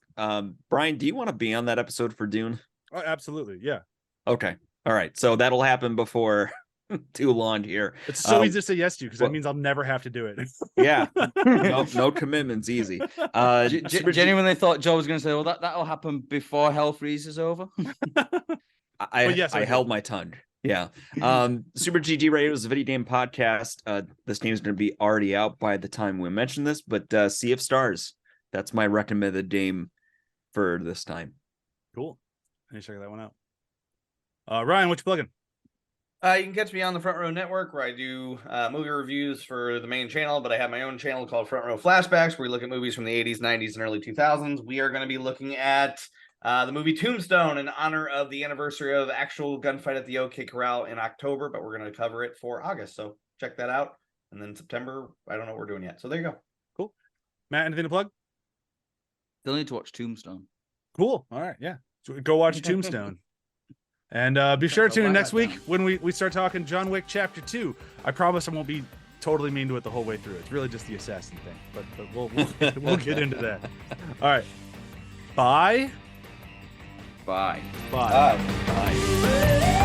Brian, do you want to be on that episode for Dune? Oh, absolutely. Yeah. Okay. All right. So that'll happen before too long here. It's so easy to say yes to because that means I'll never have to do it. Yeah. No commitments. Easy. Genuinely thought Joe was going to say, well, that'll happen before Hell Freeze over. I held my tongue. Yeah. Super GG Radio is a video game podcast. This game is going to be already out by the time we mention this, but Sea of Stars. That's my recommended game for this time. Cool. I need to check that one out. Ryan, what you plugging? You can catch me on the Front Row Network, where I do movie reviews for the main channel, but I have my own channel called Front Row Flashbacks, where we look at movies from the 80s, 90s, and early 2000s. We are going to be looking at the movie Tombstone in honor of the anniversary of actual gunfight at the OK Corral in October, but we're going to cover it for August. So check that out. And then September, I don't know what we're doing yet. So there you go. Cool. Matt, anything to plug? They'll need to watch Tombstone. Cool. All right. Yeah. So go watch Tombstone. And be sure to tune in next week when we start talking John Wick Chapter 2. I promise I won't be totally mean to it the whole way through. It's really just the assassin thing. But we'll get into that. All right. Bye. Bye. Bye. Bye.